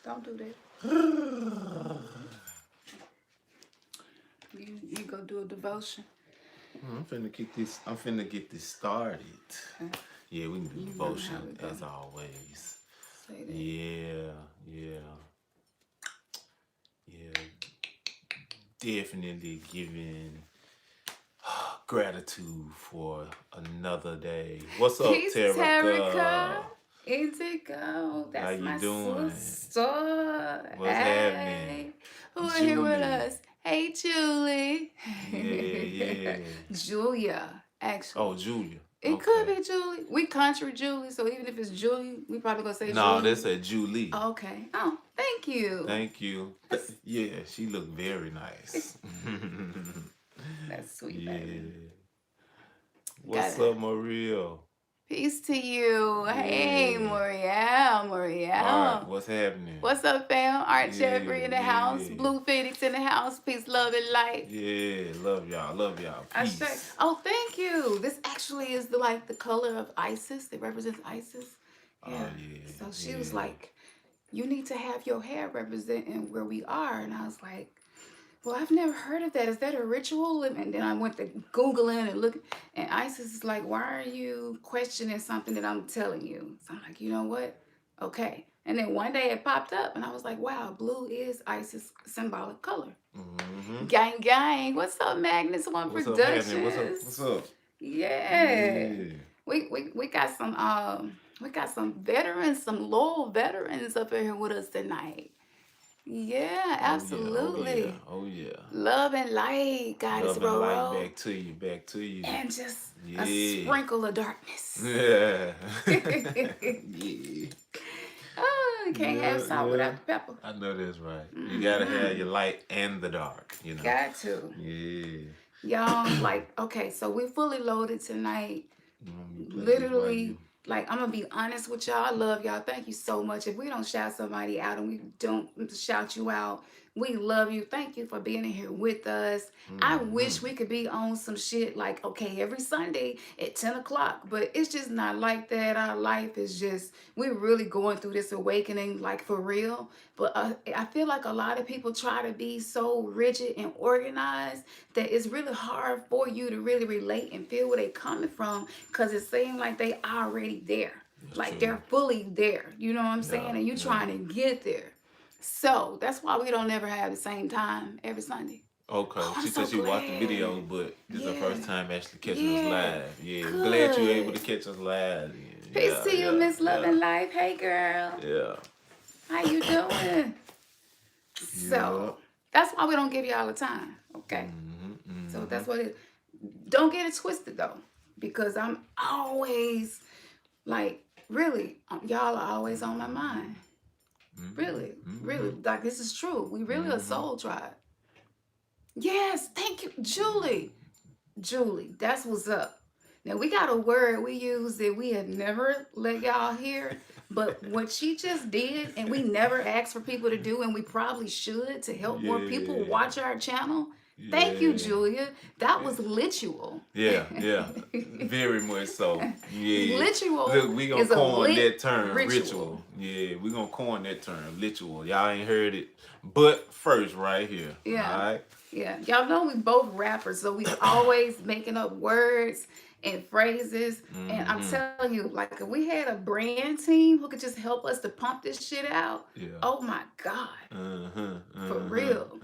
Don't do that. You go do a devotion. I'm finna get this started. Okay. Yeah, we can do You know how devotion we go. as always. Say that. Yeah. Definitely giving gratitude for another day. What's up, Peace, Terica. Terica? Indigo. How That's you my doing? sister. What's happening? Hey. Who are here with Julie. us? Hey, Julie. Yeah. Julia, actually. Oh, Julia. It could Okay. be Julie. We country Julie, so even if it's Julie, we probably gonna say No, Julie. that's a Julie. Okay. Oh, thank you. Thank you. That's, Yeah, she looked very nice. that's sweet, Yeah. baby. Got What's it. up, Maria? Peace to you. Hey, Yeah. Moriel. All right, Moriel. what's happening? What's up, fam? Art Jeffrey in the house. Yeah. Blue Phoenix in the house. Peace, love, and light. Yeah, love y'all. Love y'all. I say, Peace. oh, thank you. This actually is the color of Isis. It represents Isis. Yeah. Oh, yeah. So she was like, you need to have your hair representing where we are. And I was like, well, I've never heard of that. Is that a ritual? And then I went to Googling and look. And Isis is like, why are you questioning something that I'm telling you? So I'm like, you know what? Okay. And then one day it popped up and I was like, wow, blue is Isis symbolic color. Mm-hmm. Gang, gang. What's up, Magnus One What's up Productions? happening? What's up? Yeah. We got some veterans, some loyal veterans up in here with us tonight. Yeah, absolutely. Oh yeah. Love and light, Goddess Love and light Roro. back to you. And just a Yeah. sprinkle of darkness. Yeah. Yeah. Oh, you can't have salt without the pepper. I know that's right. You gotta have your light and the dark, you know. Got to. Yeah. Y'all, okay, so we fully loaded tonight. Literally, I'm gonna be honest with y'all. I love y'all. Thank you so much. If we don't shout somebody out and we don't shout you out, we love you. Thank you for being in here with us. I wish we could be on some shit like, okay, every Sunday at 10 o'clock, but it's just not like that. Our life is just, we're really going through this awakening, like for real. But I feel like a lot of people try to be so rigid and organized that it's really hard for you to really relate and feel where they're coming from, because it seems like they already there. Like they're fully there. You know what I'm saying? And you trying to get there. So that's why we don't ever have the same time every Sunday. Okay. She said she watched the videos, but this is the first time actually catching us live. Yeah. Good. Glad you were able to catch us live. Peace to you, Miss Love and Life. Hey, girl. Yeah. How you doing? So that's why we don't give y'all the time. Okay. So that's what it. Don't get it twisted though, because I'm always really, y'all are always on my mind. Really, like this is true. We really a soul tribe. Yes, thank you, Julie. Julie, that's what's up. Now we got a word we use that we have never let y'all hear, but what she just did, and we never asked for people to do, and we probably should to help more people watch our channel. Thank you, Julia. That was ritual. Yeah. Very much so. Yeah. Ritual. Look, we gonna is a coin lit that term, ritual. ritual. Yeah, we gonna coin that term, ritual. Y'all ain't heard it, but first right here. Yeah. All right. Yeah. Y'all know we both rappers, so we always making up words and phrases. And I'm telling you, like if we had a brand team who could just help us to pump this shit out, oh my God. For real.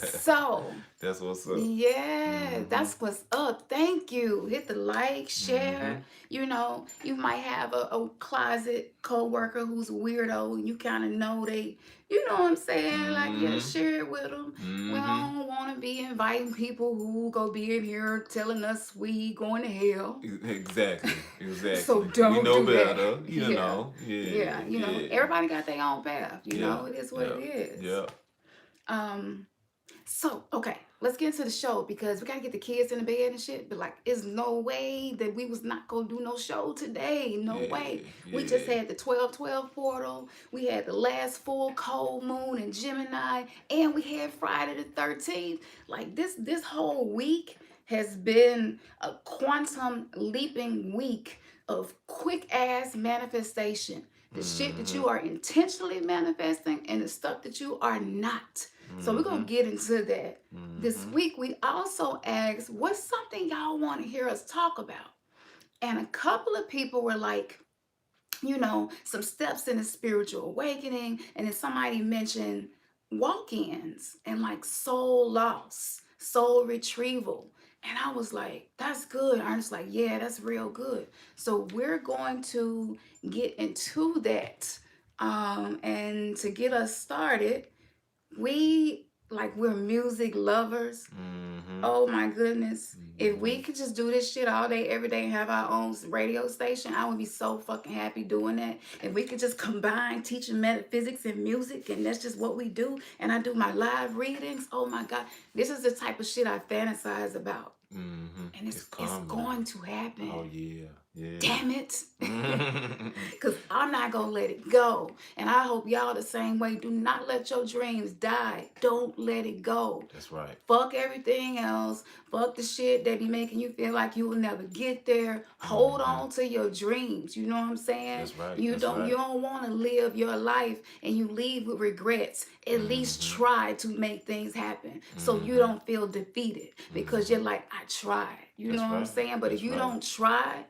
So that's what's up. Yeah, that's what's up. Thank you. Hit the like, share. You know, you might have a closet co-worker who's a weirdo and you kind of know they, you know what I'm saying? Like, yeah, share it with them. We don't want to be inviting people who go be in here telling us we going to hell. Exactly. So don't we know do better. that. You know. Yeah. You know, everybody got their own path. You know, it is what it is. Yeah. So, okay, let's get into the show because we got to get the kids in the bed and shit. But like, there's no way that we was not going to do no show today. No way. We just had the 12/12 portal. We had the last full cold moon in Gemini. And we had Friday the 13th. Like this whole week has been a quantum leaping week of quick ass manifestation. the shit that you are intentionally manifesting, and the stuff that you are not. So we're going to get into that. This week, we also asked, what's something y'all want to hear us talk about? And a couple of people were like, some steps in a spiritual awakening. And then somebody mentioned walk-ins and like soul loss, soul retrieval. And I was like, that's good. I was like, yeah, that's real good. So we're going to get into that. And to get us started, we're music lovers. Oh my goodness. If we could just do this shit all day, every day, and have our own radio station, I would be so fucking happy doing that. If we could just combine teaching metaphysics and music, and that's just what we do, and I do my live readings, oh my God, this is the type of shit I fantasize about. And it's going to happen. Oh, yeah. Yeah. Damn it. Because I'm not going to let it go. And I hope y'all the same way. Do not let your dreams die. Don't let it go. That's right. Fuck everything else. Fuck the shit that be making you feel like you will never get there. Hold on to your dreams. You know what I'm saying? That's right. You don't want to live your life and you leave with regrets. At least try to make things happen so you don't feel defeated, because you're like, I tried. You know what I'm saying? But if you don't try,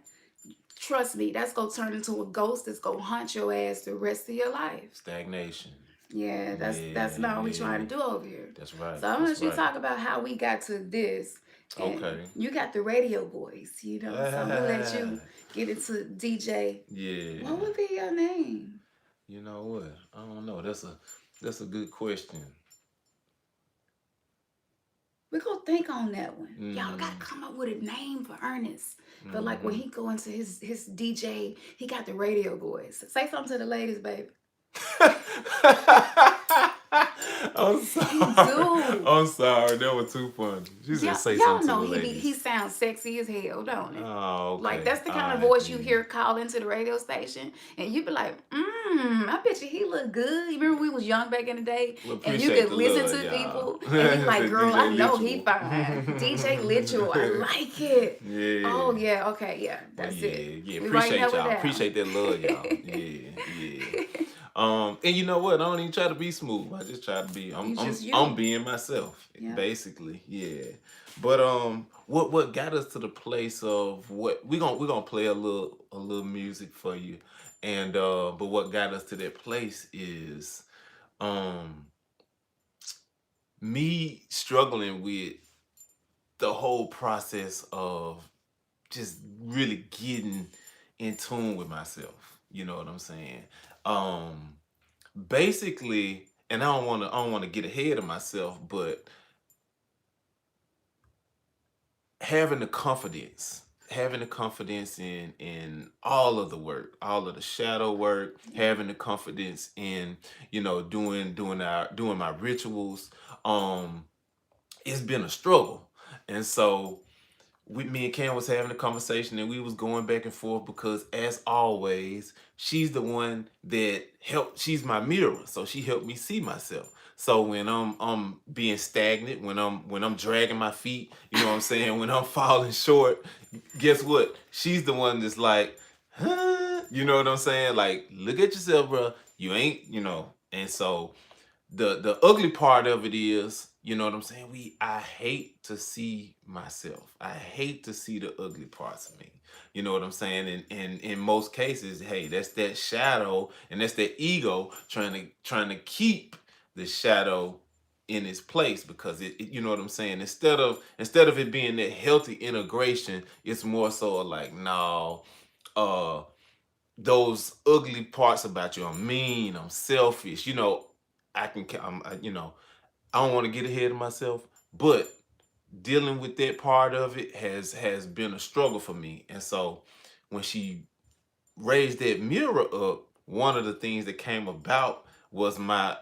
trust me, that's going to turn into a ghost that's going to haunt your ass the rest of your life. Stagnation. Yeah, that's not what we're trying to do over here. That's right. So I'm going to let you talk about how we got to this. Okay. You got the radio voice, so I'm going to let you get into DJ. Yeah. What would be your name? You know what? I don't know. That's a good question. We're going to think on that one. Y'all got to come up with a name for Ernest. But like when he go into his DJ, he got the radio voice. Say something to the ladies, baby. I'm sorry. I'm sorry. That was too funny. She said, say something to the ladies. He sounds sexy as hell, don't it? Oh, okay. Like, that's the kind of voice you hear call into the radio station, and you be like, I bet you he look good. You remember we was young back in the day, and you could listen to people, and you like, girl, I know he fine. DJ Literal, I like it. Yeah. Oh, yeah, okay, yeah, that's it. Yeah, appreciate y'all. Appreciate that love, y'all. Yeah. And you know what? I don't even try to be smooth. I just try to be. I'm being myself, basically. Yeah. But what got us to the place of what we're gonna play a little music for you, and but what got us to that place is me struggling with the whole process of just really getting in tune with myself. You know what I'm saying? Basically, and I don't want to get ahead of myself, but having the confidence in all of the work, all of the shadow work, having the confidence in, doing my rituals. It's been a struggle. And so me and Cam was having a conversation, and we was going back and forth because, as always, she's the one that she's my mirror, so she helped me see myself. So when I'm being stagnant, when I'm dragging my feet, you know what I'm saying, when I'm falling short, guess what? She's the one that's like, huh? You know what I'm saying? Like, look at yourself, bro. You ain't, and so the ugly part of it is, you know what I'm saying? I hate to see myself. I hate to see the ugly parts of me. You know what I'm saying? And in most cases, hey, that's that shadow, and that's that ego trying to keep the shadow in its place, because it you know what I'm saying? Instead of it being that healthy integration, it's more so like, no, those ugly parts about you. I'm mean, I'm selfish, I don't want to get ahead of myself, but dealing with that part of it has been a struggle for me. And so when she raised that mirror up, one of the things that came about was my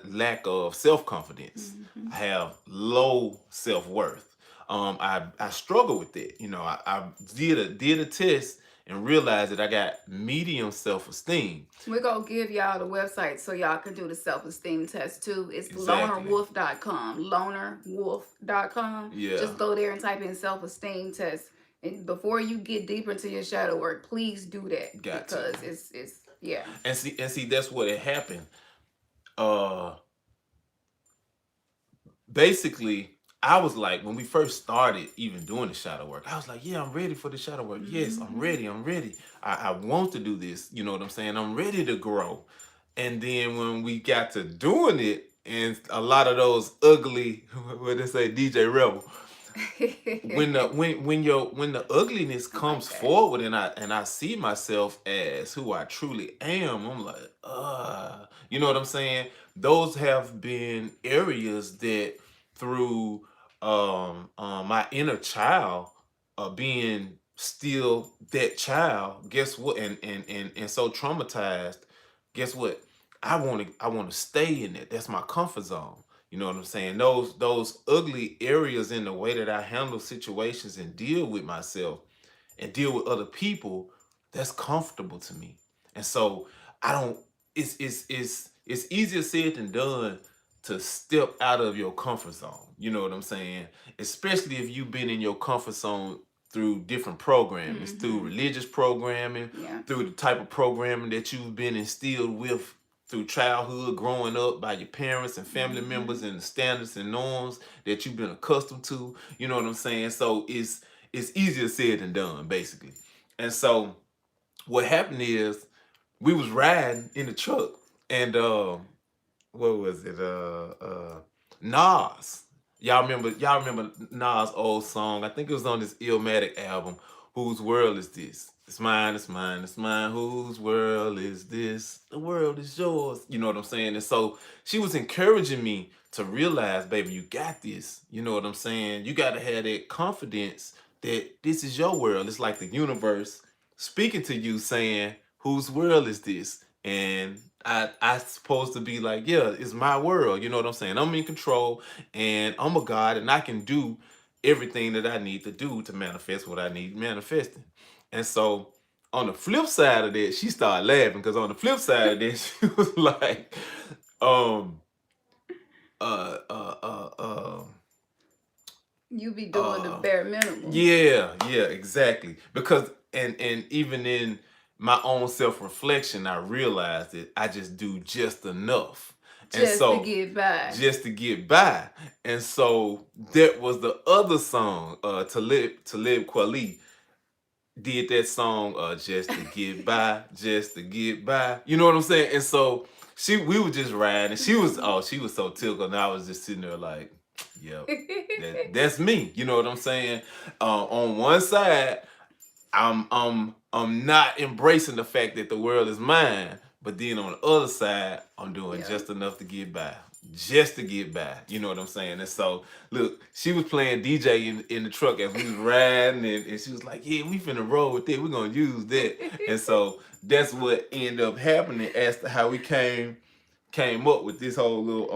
lack of self-confidence. I have low self-worth. I struggle with that. I did a test and realized that I got medium self-esteem. We're going to give y'all the website so y'all can do the self-esteem test too. It's Exactly. lonerwolf.com. Lonerwolf.com. Yeah. Just go there and type in self-esteem test. And before you get deeper into your shadow work, please do that. Because it's Yeah. And see, that's what had happened. Uh, Basically, I was like, when we first started even doing the shadow work, I was like, yeah, I'm ready for the shadow work. Yes, I'm ready. I'm ready. I want to do this. You know what I'm saying? I'm ready to grow. And then when we got to doing it, and a lot of those ugly, what they say, DJ Rebel, when the ugliness I like comes that. forward, and I see myself as who I truly am, I'm like, you know what I'm saying? Those have been areas that through my inner child, being still that child, guess what? And so traumatized, guess what? I want to stay in it. That's my comfort zone. You know what I'm saying? Those ugly areas in the way that I handle situations and deal with myself and deal with other people, that's comfortable to me. And so I don't. It's easier said than done to step out of your comfort zone. You know what I'm saying? Especially if you've been in your comfort zone through different programming, through religious programming, Yeah. through the type of programming that you've been instilled with through childhood, growing up by your parents and family members, and the standards and norms that you've been accustomed to. You know what I'm saying? So it's easier said than done, basically. And so what happened is we was riding in the truck, and what was it? Nas. Y'all remember Nas' old song? I think it was on this Illmatic album. Whose world is this? It's mine, it's mine, it's mine. Whose world is this? The world is yours. You know what I'm saying? And so she was encouraging me to realize, baby, you got this. You know what I'm saying? You got to have that confidence that this is your world. It's like the universe speaking to you saying, whose world is this? And I supposed to be like, yeah, it's my world. You know what I'm saying? I'm in control, and I'm a God, and I can do everything that I need to do to manifest what I need manifesting. And so on the flip side of that, she started laughing, because on the flip side of that, she was like, um, uh, uh, uh, uh, You be doing the bare minimum. yeah, exactly. Because and even in my own self-reflection, I realized that I just do just enough. And Just to so get by. just to get by. And so that was the other song, Talib Kweli did that song, just to get by, just to get by. You know what I'm saying? And so we were just riding, and she was so tickled, and I was just sitting there like, yep, that's me. You know what I'm saying? On one side, I'm not embracing the fact that the world is mine, but then on the other side, I'm doing Yeah. just enough to get by. Just to get by. You know what I'm saying? And so, look, she was playing DJ in the truck as we was riding, and she was like, yeah, we finna roll with that. We're gonna use that. And so that's what ended up happening as to how we came up with this whole little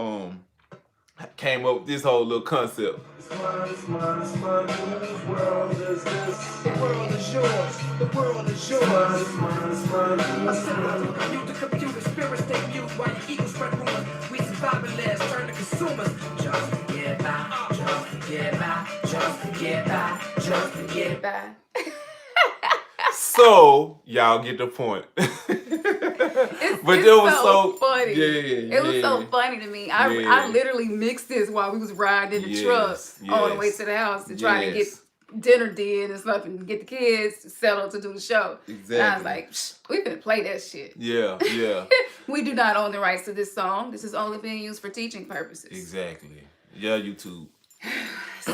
concept. It's mine, it's mine, it's mine. Whose world is this? The world is yours. The world is yours. It's mine, it's mine, it's mine. I said, look, the computer spirits they mute while your ego spread rumors. We survivalists turn to consumers. Just to get by, just to get by, just to get by, just to get by. So y'all get the point. But it was so funny. Yeah, it was so funny to me. I literally mixed this while we was riding in the truck on the way to the house to try to get dinner did and stuff and get the kids settled to do the show. Exactly. And I was like, we finna play that shit. Yeah. We do not own the rights to this song. This is only being used for teaching purposes. Exactly. Yeah, YouTube.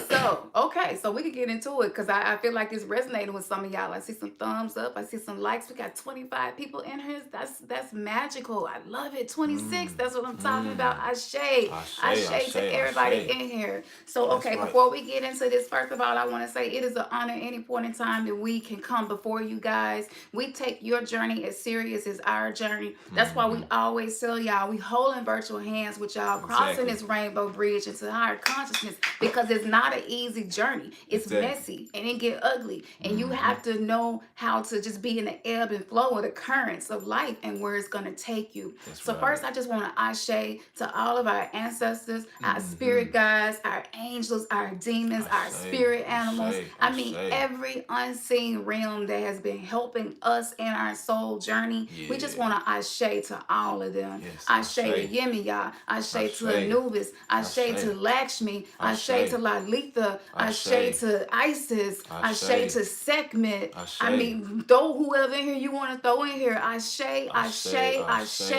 So, okay, so we can get into it, because I feel like it's resonating with some of y'all. I see some thumbs up. I see some likes. We got 25 people in here. That's magical. I love it. 26. That's what I'm talking about. Ashe to everybody in here. So, okay, before we get into this, first of all, I want to say it is an honor any point in time that we can come before you guys. We take your journey as serious as our journey. That's why we always tell y'all we holding virtual hands with y'all, crossing this rainbow bridge into higher consciousness, because it's not not an easy journey. It's messy and it get ugly. And you have to know how to just be in the ebb and flow of the currents of life and where it's going to take you. So first, I just want to ashe to all of our ancestors, our spirit guides, our angels, our demons, our spirit animals. I mean, every unseen realm that has been helping us in our soul journey. We just want to ashe to all of them. Ashe to Yemiya, ashe to Anubis, ashe to Lakshmi, ashe to Lalitha, ashe to Isis, ashe to Sekhmet. I mean, throw whoever in here you want to throw in here. Ashe, ashe, ashe.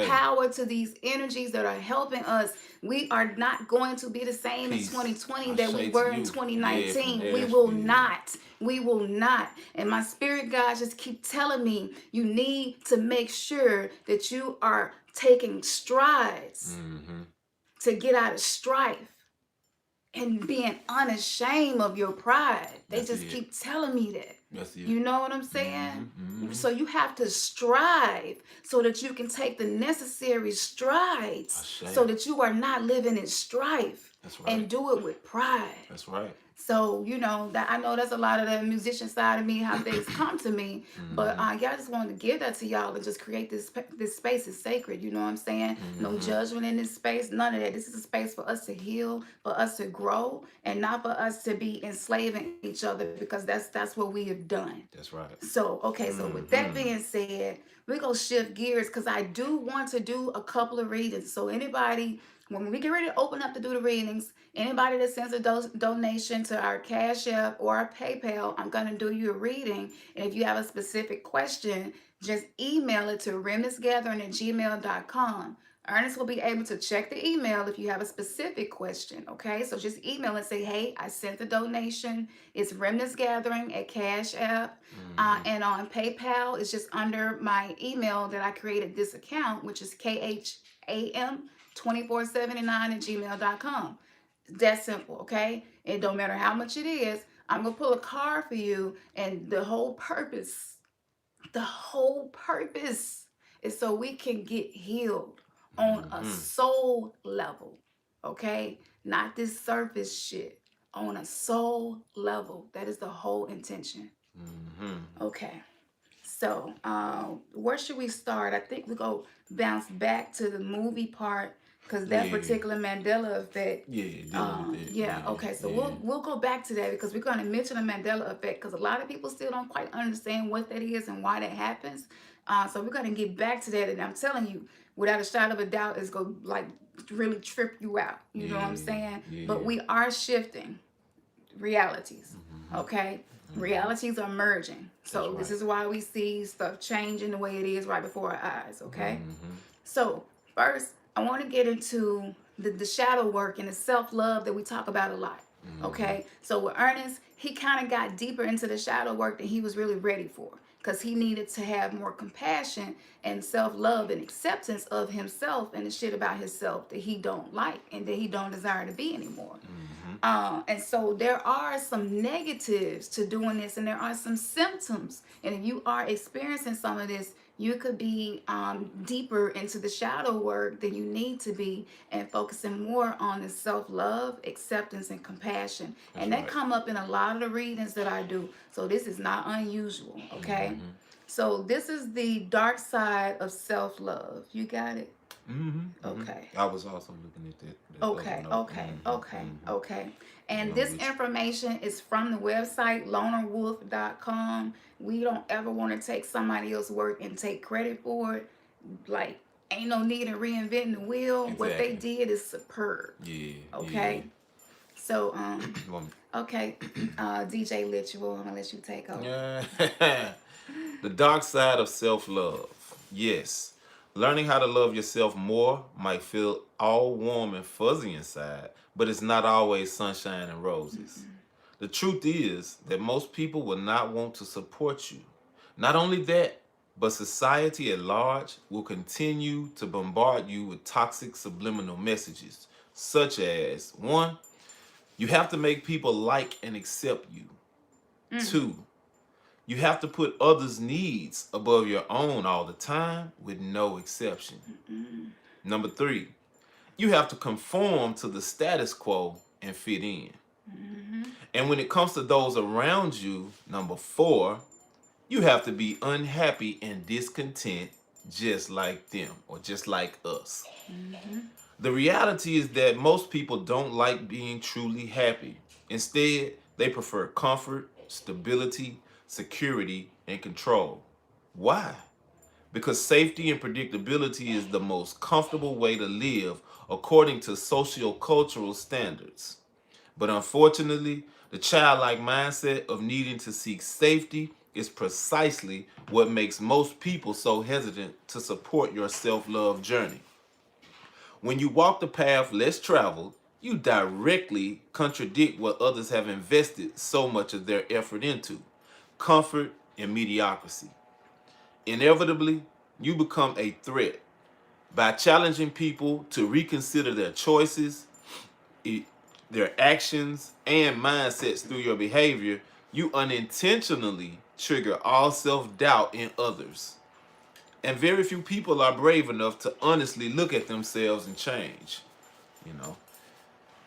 Power to these energies that are helping us. We are not going to be the same in 2020 that we were in 2019. We will not. We will not. And my spirit guides just keep telling me you need to make sure that you are taking strides to get out of strife and being unashamed of your pride. They just keep telling me that. You know what I'm saying? So you have to strive so that you can take the necessary strides so that you are not living in strife. And do it with pride. That's right. So, you know, that I know that's a lot of the musician side of me, how things come to me. But y'all just wanted to give that to y'all and just create this space is sacred. You know what I'm saying? No judgment in this space. None of that. This is a space for us to heal, for us to grow, and not for us to be enslaving each other, because that's what we have done. That's right. So, okay. So with that being said, we're going to shift gears because I do want to do a couple of readings. So anybody, when we get ready to open up to do the readings, anybody that sends a donation to our Cash App or our PayPal, I'm going to do you a reading. And if you have a specific question, just email it to remnantsgathering@gmail.com. Ernest will be able to check the email if you have a specific question, okay? So just email and say, hey, I sent the donation. It's Remnants Gathering at Cash App. And on PayPal, it's just under my email that I created this account, which is kham2479@gmail.com. That's simple, okay? It don't matter how much it is. I'm going to pull a card for you, and the whole purpose is so we can get healed on a soul level, okay? Not this surface shit. On a soul level. That is the whole intention. Okay. So, where should we start? I think we go bounce back to the movie part, because that particular Mandela effect. Okay. So we'll go back to that, because we're going to mention the Mandela effect, because a lot of people still don't quite understand what that is and why that happens. So we're going to get back to that, and I'm telling you, without a shadow of a doubt, it's going to like really trip you out. You know what I'm saying? But we are shifting realities. Okay. Realities are merging. So this is why we see stuff changing the way it is right before our eyes. Okay. So first, I want to get into the shadow work and the self-love that we talk about a lot. Okay. So with Ernest, he kind of got deeper into the shadow work than he was really ready for, because he needed to have more compassion and self-love and acceptance of himself and the shit about himself that he don't like and that he don't desire to be anymore. And so there are some negatives to doing this, and there are some symptoms. And if you are experiencing some of this, you could be deeper into the shadow work than you need to be, and focusing more on the self-love, acceptance, and compassion. And that come up in a lot of the readings that I do. So this is not unusual, okay? So this is the dark side of self-love. You got it? Okay. I was also looking at that. Okay. And this information is from the website lonerwolf.com. We don't ever want to take somebody else's work and take credit for it. Like, ain't no need in reinventing the wheel. Exactly. What they did is superb. Okay. So okay, DJ Litual, I'm gonna let you take over. The dark side of self-love. Yes. Learning how to love yourself more might feel all warm and fuzzy inside, but it's not always sunshine and roses. The truth is that most people will not want to support you. Not only that, but society at large will continue to bombard you with toxic subliminal messages, such as 1, you have to make people like and accept you. 2, you have to put others' needs above your own all the time with no exception. Number 3, you have to conform to the status quo and fit in. And when it comes to those around you, number 4, you have to be unhappy and discontent just like them or just like us. The reality is that most people don't like being truly happy. Instead, they prefer comfort, stability, security, and control. Why? Because safety and predictability is the most comfortable way to live according to socio-cultural standards. But unfortunately, the childlike mindset of needing to seek safety is precisely what makes most people so hesitant to support your self-love journey. When you walk the path less traveled, you directly contradict what others have invested so much of their effort into: comfort and mediocrity. Inevitably, you become a threat. By challenging people to reconsider their choices, their actions, and mindsets through your behavior, you unintentionally trigger all self-doubt in others. And very few people are brave enough to honestly look at themselves and change. You know,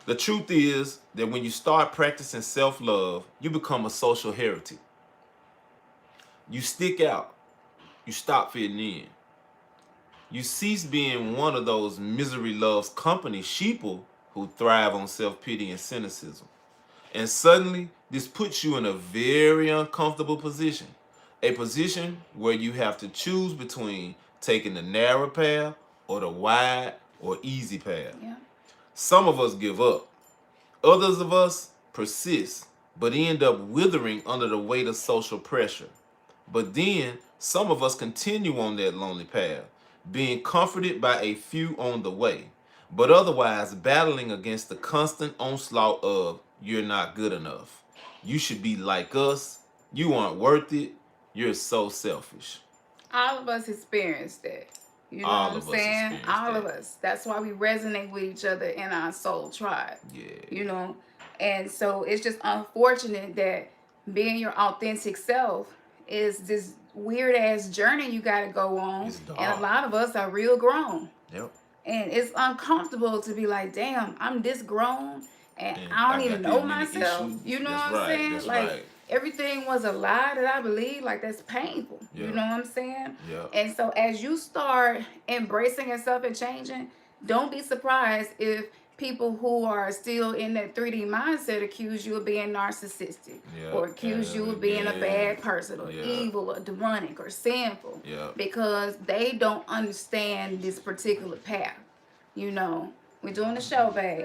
the truth is that when you start practicing self-love, you become a social heretic. You stick out. You stop fitting in. You cease being one of those misery loves company sheeple who thrive on self-pity and cynicism. And suddenly, this puts you in a very uncomfortable position. A position where you have to choose between taking the narrow path or the wide or easy path. Yeah. Some of us give up. Others of us persist, but end up withering under the weight of social pressure. But then, some of us continue on that lonely path, being comforted by a few on the way, but otherwise battling against the constant onslaught of "you're not good enough," "you should be like us," "you aren't worth it," "you're so selfish." All of us experience that. You know All what I'm of us saying? experience All that. of us. That's why we resonate with each other in our soul tribe. Yeah. You know? And so it's just unfortunate that being your authentic self is this weird ass journey you got to go on. It's dark. And a lot of us are real grown. Yep. And it's uncomfortable to be like, damn, I'm this grown and I don't even know myself. You know what I'm saying? That's like, right. everything was a lie that I believe. Like, that's painful. Yeah. You know what I'm saying? Yeah. And so as you start embracing yourself and changing, don't be surprised if people who are still in that 3D mindset accuse you of being narcissistic, or accuse you of being a bad person or evil or demonic or sinful, because they don't understand this particular path. You know, we're doing the show, babe.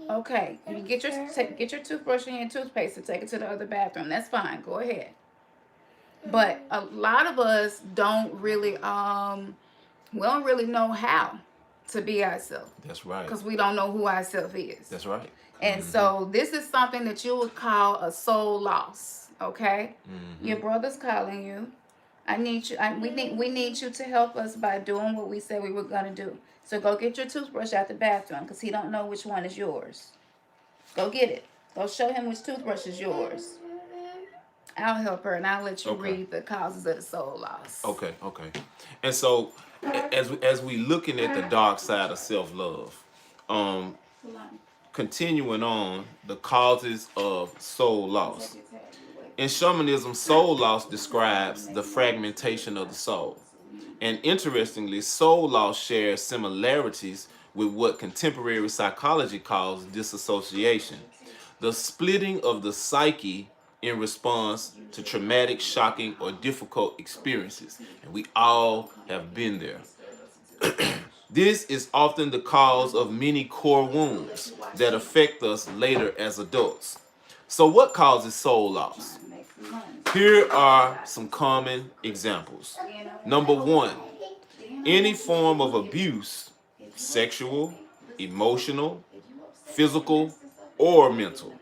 Okay, you get your toothbrush and your toothpaste and take it to the other bathroom. That's fine. Go ahead. But a lot of us don't really we don't really know how to be ourselves. That's right. Because we don't know who ourselves is. That's right. And so this is something that you would call a soul loss. Okay? Your brother's calling you. I need you. We need you to help us by doing what we said we were gonna do. So go get your toothbrush out the bathroom, because he don't know which one is yours. Go get it. Go show him which toothbrush is yours. I'll help her, and I'll let you read the causes of the soul loss. Okay. And so, as we looking at the dark side of self-love, continuing on the causes of soul loss. In shamanism, soul loss describes the fragmentation of the soul. And interestingly, soul loss shares similarities with what contemporary psychology calls dissociation, the splitting of the psyche in response to traumatic, shocking, or difficult experiences. And we all have been there. This is often the cause of many core wounds that affect us later as adults. So what causes soul loss? Here are some common examples. Number 1, any form of abuse, sexual, emotional, physical, or mental.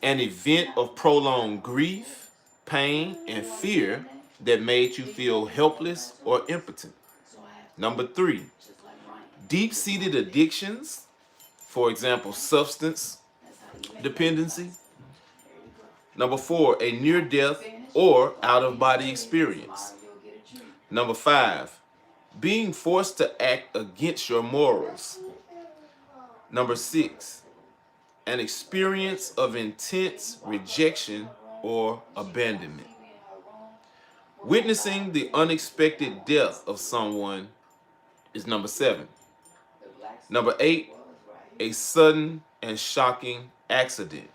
An event of prolonged grief, pain, and fear that made you feel helpless or impotent. Number 3, deep-seated addictions, for example, substance dependency. Number 4, a near-death or out-of-body experience. Number 5, being forced to act against your morals. Number 6, an experience of intense rejection or abandonment. Witnessing the unexpected death of someone is number 7. Number 8, a sudden and shocking accident.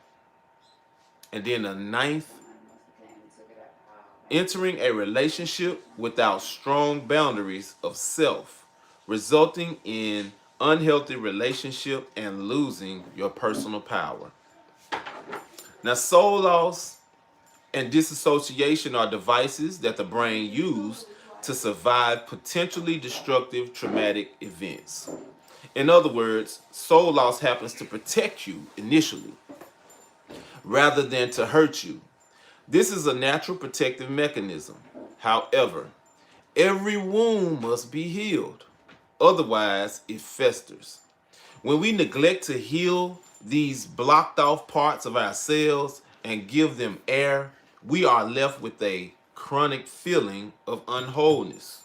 And then the ninth, entering a relationship without strong boundaries of self, resulting in unhealthy relationship and losing your personal power. Now, soul loss and dissociation are devices that the brain uses to survive potentially destructive traumatic events. In other words, soul loss happens to protect you initially rather than to hurt you. This is a natural protective mechanism. However, every wound must be healed. Otherwise, it festers. When we neglect to heal these blocked off parts of ourselves and give them air, we are left with a chronic feeling of unwholeness.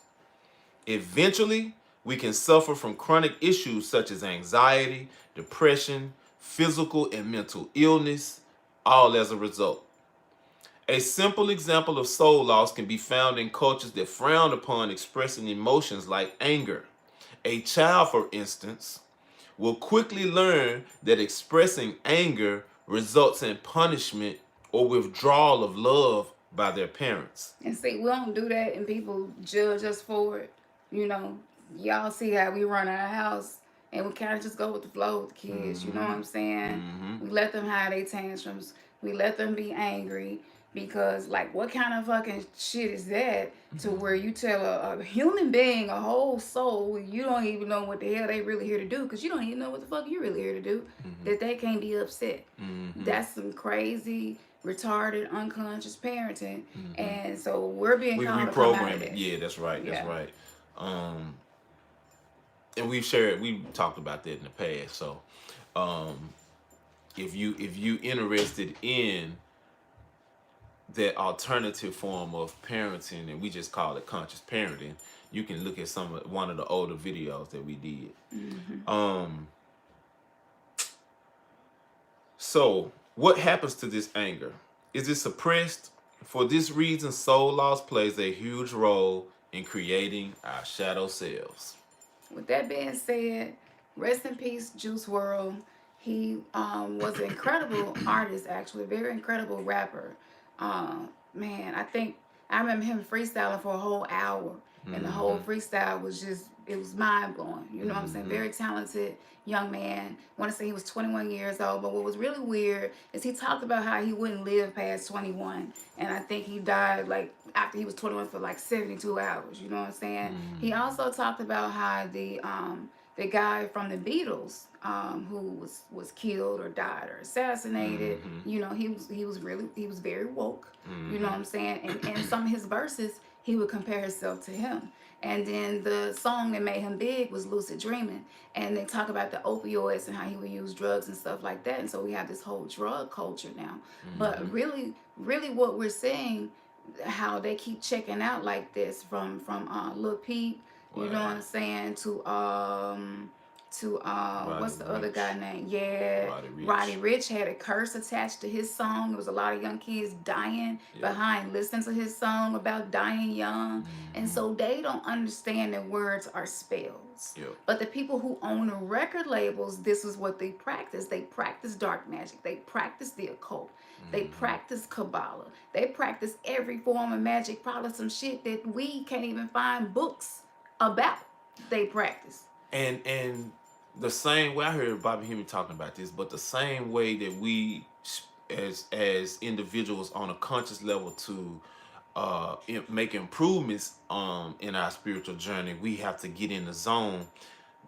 Eventually, we can suffer from chronic issues such as anxiety, depression, physical and mental illness, all as a result. A simple example of soul loss can be found in cultures that frown upon expressing emotions like anger. A child, for instance, will quickly learn that expressing anger results in punishment or withdrawal of love by their parents. And see, we don't do that, and people judge us for it. You know, y'all see how we run our house, and we kind of just go with the flow with the kids. You know what I'm saying? We let them have their tantrums. We let them be angry because, like, what kind of fucking shit is that to where you tell a human being, a whole soul, you don't even know what the hell they really here to do because you don't even know what the fuck you're really here to do, that they can't be upset. That's some crazy, retarded, unconscious parenting, and so we're being called to come out of it. Yeah, that's right. That's Yeah. right. And we've talked about that in the past. So, if you interested in that alternative form of parenting, and we just call it conscious parenting, you can look at one of the older videos that we did. So, what happens to this anger? Is it suppressed? For this reason, soul loss plays a huge role in creating our shadow selves. With that being said, rest in peace, Juice WRLD. He was an incredible artist, actually, very incredible rapper. Man, I remember him freestyling for a whole hour, and the whole freestyle was it was mind blowing. You know what I'm saying? Very talented young man. I want to say he was 21 years old, but what was really weird is he talked about how he wouldn't live past 21, and I think he died like after he was 21 for like 72 hours. You know what I'm saying? He also talked about how the guy from the Beatles, who was killed or died or assassinated. You know, he was very woke. You know what I'm saying? And some of his verses, he would compare himself to him. And then the song that made him big was Lucid Dreaming. And they talk about the opioids and how he would use drugs and stuff like that. And so we have this whole drug culture now. But really, really what we're seeing, how they keep checking out like this from Lil Peep, you know what I'm saying, to what's the other guy name? Yeah, Roddy Ricch had a curse attached to his song. There was a lot of young kids dying behind listening to his song about dying young. And so they don't understand that words are spells. But the people who own the record labels, this is what they practice. They practice dark magic. They practice the occult. They practice Kabbalah. They practice every form of magic, probably some shit that we can't even find books about. They practice. And the same way, I heard Bobby Hemming talking about this, but the same way that we as individuals on a conscious level to make improvements in our spiritual journey, we have to get in the zone.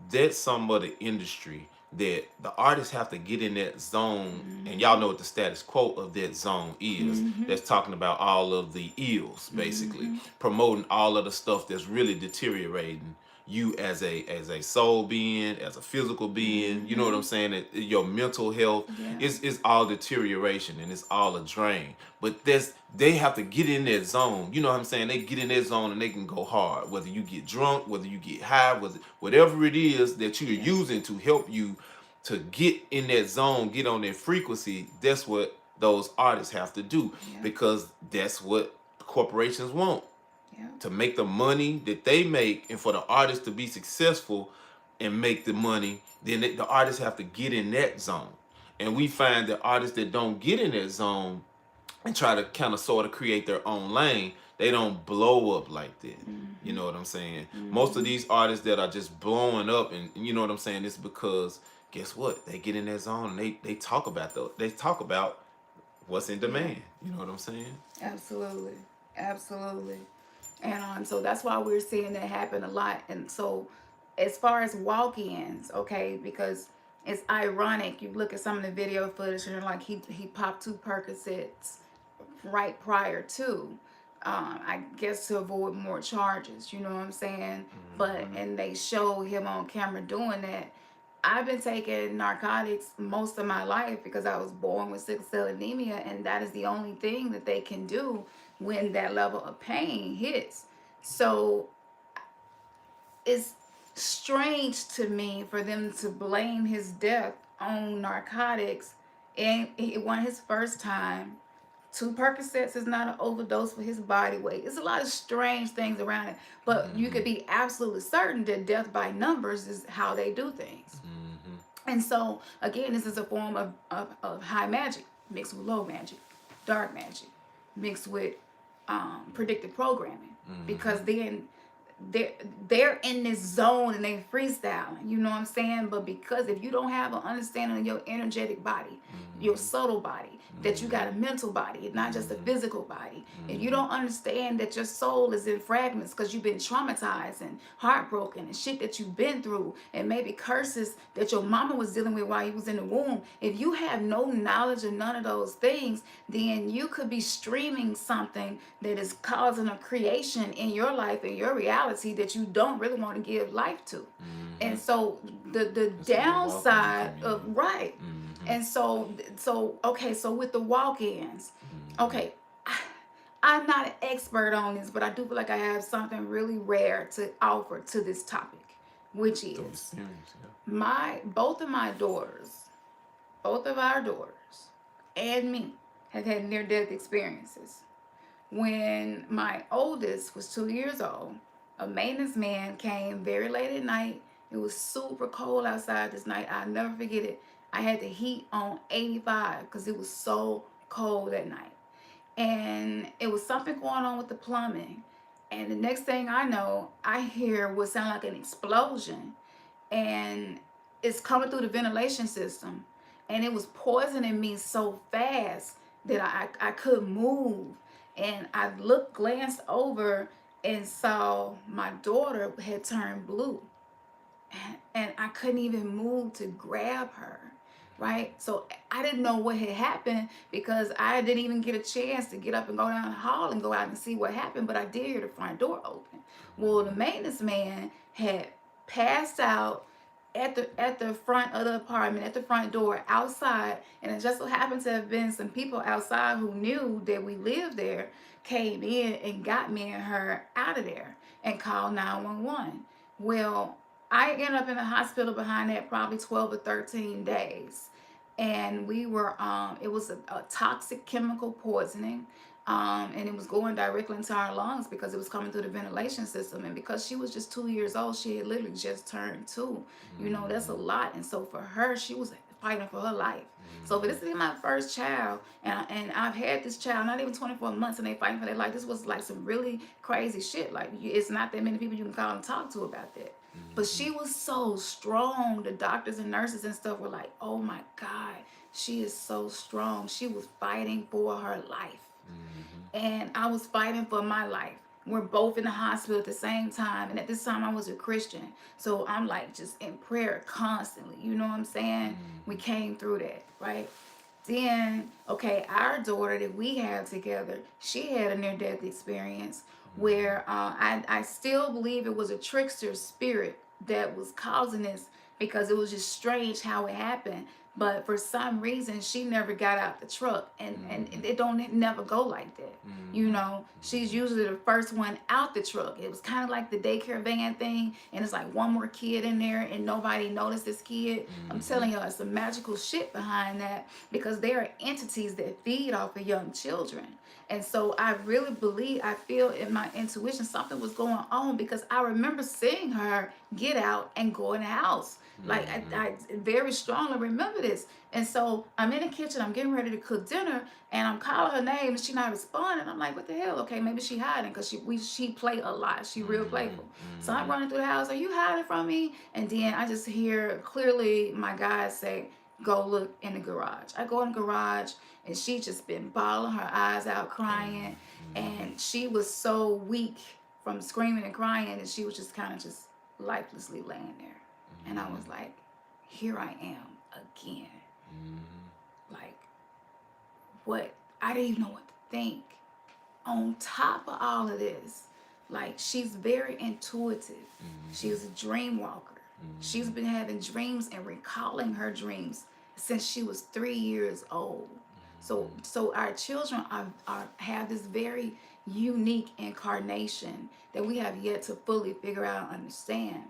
That's some of the industry that the artists have to get in that zone, and y'all know what the status quo of that zone is. That's talking about all of the ills, basically promoting all of the stuff that's really deteriorating you as a soul being, as a physical being. You know what I'm saying? Your mental health is all deterioration, and it's all a drain. But they have to get in that zone. You know what I'm saying? They get in that zone and they can go hard. Whether you get drunk, whether you get high, whatever it is that you're using to help you to get in that zone, get on that frequency, that's what those artists have to do, because that's what corporations want. To make the money that they make, and for the artists to be successful and make the money, then the artists have to get in that zone. And we find that artists that don't get in that zone and try to kind of sort of create their own lane, they don't blow up like that. You know what I'm saying? Most of these artists that are just blowing up, and you know what I'm saying, it's because guess what? They get in that zone and they talk about what's in demand. You know what I'm saying? Absolutely. Absolutely. And so that's why we're seeing that happen a lot. And so as far as walk-ins, okay, because it's ironic, you look at some of the video footage and you're like, he popped 2 Percocets right prior to, I guess to avoid more charges, you know what I'm saying? But, and they show him on camera doing that. I've been taking narcotics most of my life because I was born with sickle cell anemia, and that is the only thing that they can do when that level of pain hits. So it's strange to me for them to blame his death on narcotics, and it wasn't his first time. 2 Percocets is not an overdose for his body weight. It's a lot of strange things around it, but you could be absolutely certain that death by numbers is how they do things. And so again, this is a form of high magic mixed with low magic, dark magic mixed with predictive programming, because then they're in this zone and they freestyling, you know what I'm saying? But because if you don't have an understanding of your energetic body, your subtle body, that you got a mental body and not just a physical body, and you don't understand that your soul is in fragments because you've been traumatized and heartbroken and shit that you've been through, and maybe curses that your mama was dealing with while you was in the womb. If you have no knowledge of none of those things, then you could be streaming something that is causing a creation in your life, in your reality, that you don't really want to give life to. And so the downside of and so okay, so with the walk-ins, okay, I'm not an expert on this, but I do feel like I have something really rare to offer to this topic, which is both of our daughters and me have had near-death experiences. When my oldest was 2 years old, a maintenance man came very late at night. It was super cold outside this night. I'll never forget it. I had the heat on 85 because it was so cold at night. And it was something going on with the plumbing. And the next thing I know, I hear what sounded like an explosion. And it's coming through the ventilation system. And it was poisoning me so fast that I couldn't move. And I glanced over and saw my daughter had turned blue. And I couldn't even move to grab her, right? So I didn't know what had happened because I didn't even get a chance to get up and go down the hall and go out and see what happened, but I did hear the front door open. Well, the maintenance man had passed out at the front of the apartment, at the front door, outside, and it just so happened to have been some people outside who knew that we lived there, came in and got me and her out of there and called 911. Well, I ended up in the hospital behind that probably 12 or 13 days. And we were, it was a toxic chemical poisoning. And it was going directly into our lungs because it was coming through the ventilation system. And because she was just 2 years old, she had literally just turned 2. You know, that's a lot. And so for her, she was fighting for her life. So for this is my first child, and I've had this child not even 24 months, and they fighting for their life. This was like some really crazy shit. Like, it's not that many people you can call and talk to about that. But she was so strong. The doctors and nurses and stuff were like, oh my God, she is so strong. She was fighting for her life. And I was fighting for my life. We're both in the hospital at the same time. And at this time, I was a Christian. So I'm like just in prayer constantly. You know what I'm saying? We came through that, right? Then, okay, our daughter that we had together, she had a near-death experience where I still believe it was a trickster spirit that was causing this, because it was just strange how it happened. But for some reason, she never got out the truck, and it never go like that. You know, she's usually the first one out the truck. It was kind of like the daycare van thing, and it's like one more kid in there, and nobody noticed this kid. I'm telling you, it's some magical shit behind that, because there are entities that feed off of young children. And so I really believe, I feel in my intuition something was going on, because I remember seeing her get out and go in the house. Like I very strongly remember this. And so I'm in the kitchen, I'm getting ready to cook dinner, and I'm calling her name and she not responding. I'm like, what the hell? Okay, maybe she hiding, because she play a lot. She real playful. So I'm running through the house, are you hiding from me? And then I just hear clearly my guys say, go look in the garage. I go in the garage, and she just been bawling her eyes out, crying. And she was so weak from screaming and crying that she was just kind of just lifelessly laying there. And I was like, here I am again. Like, what? I didn't even know what to think. On top of all of this, like, she's very intuitive. She's a dream walker. She's been having dreams and recalling her dreams since she was 3 years old. So our children have this very unique incarnation that we have yet to fully figure out and understand.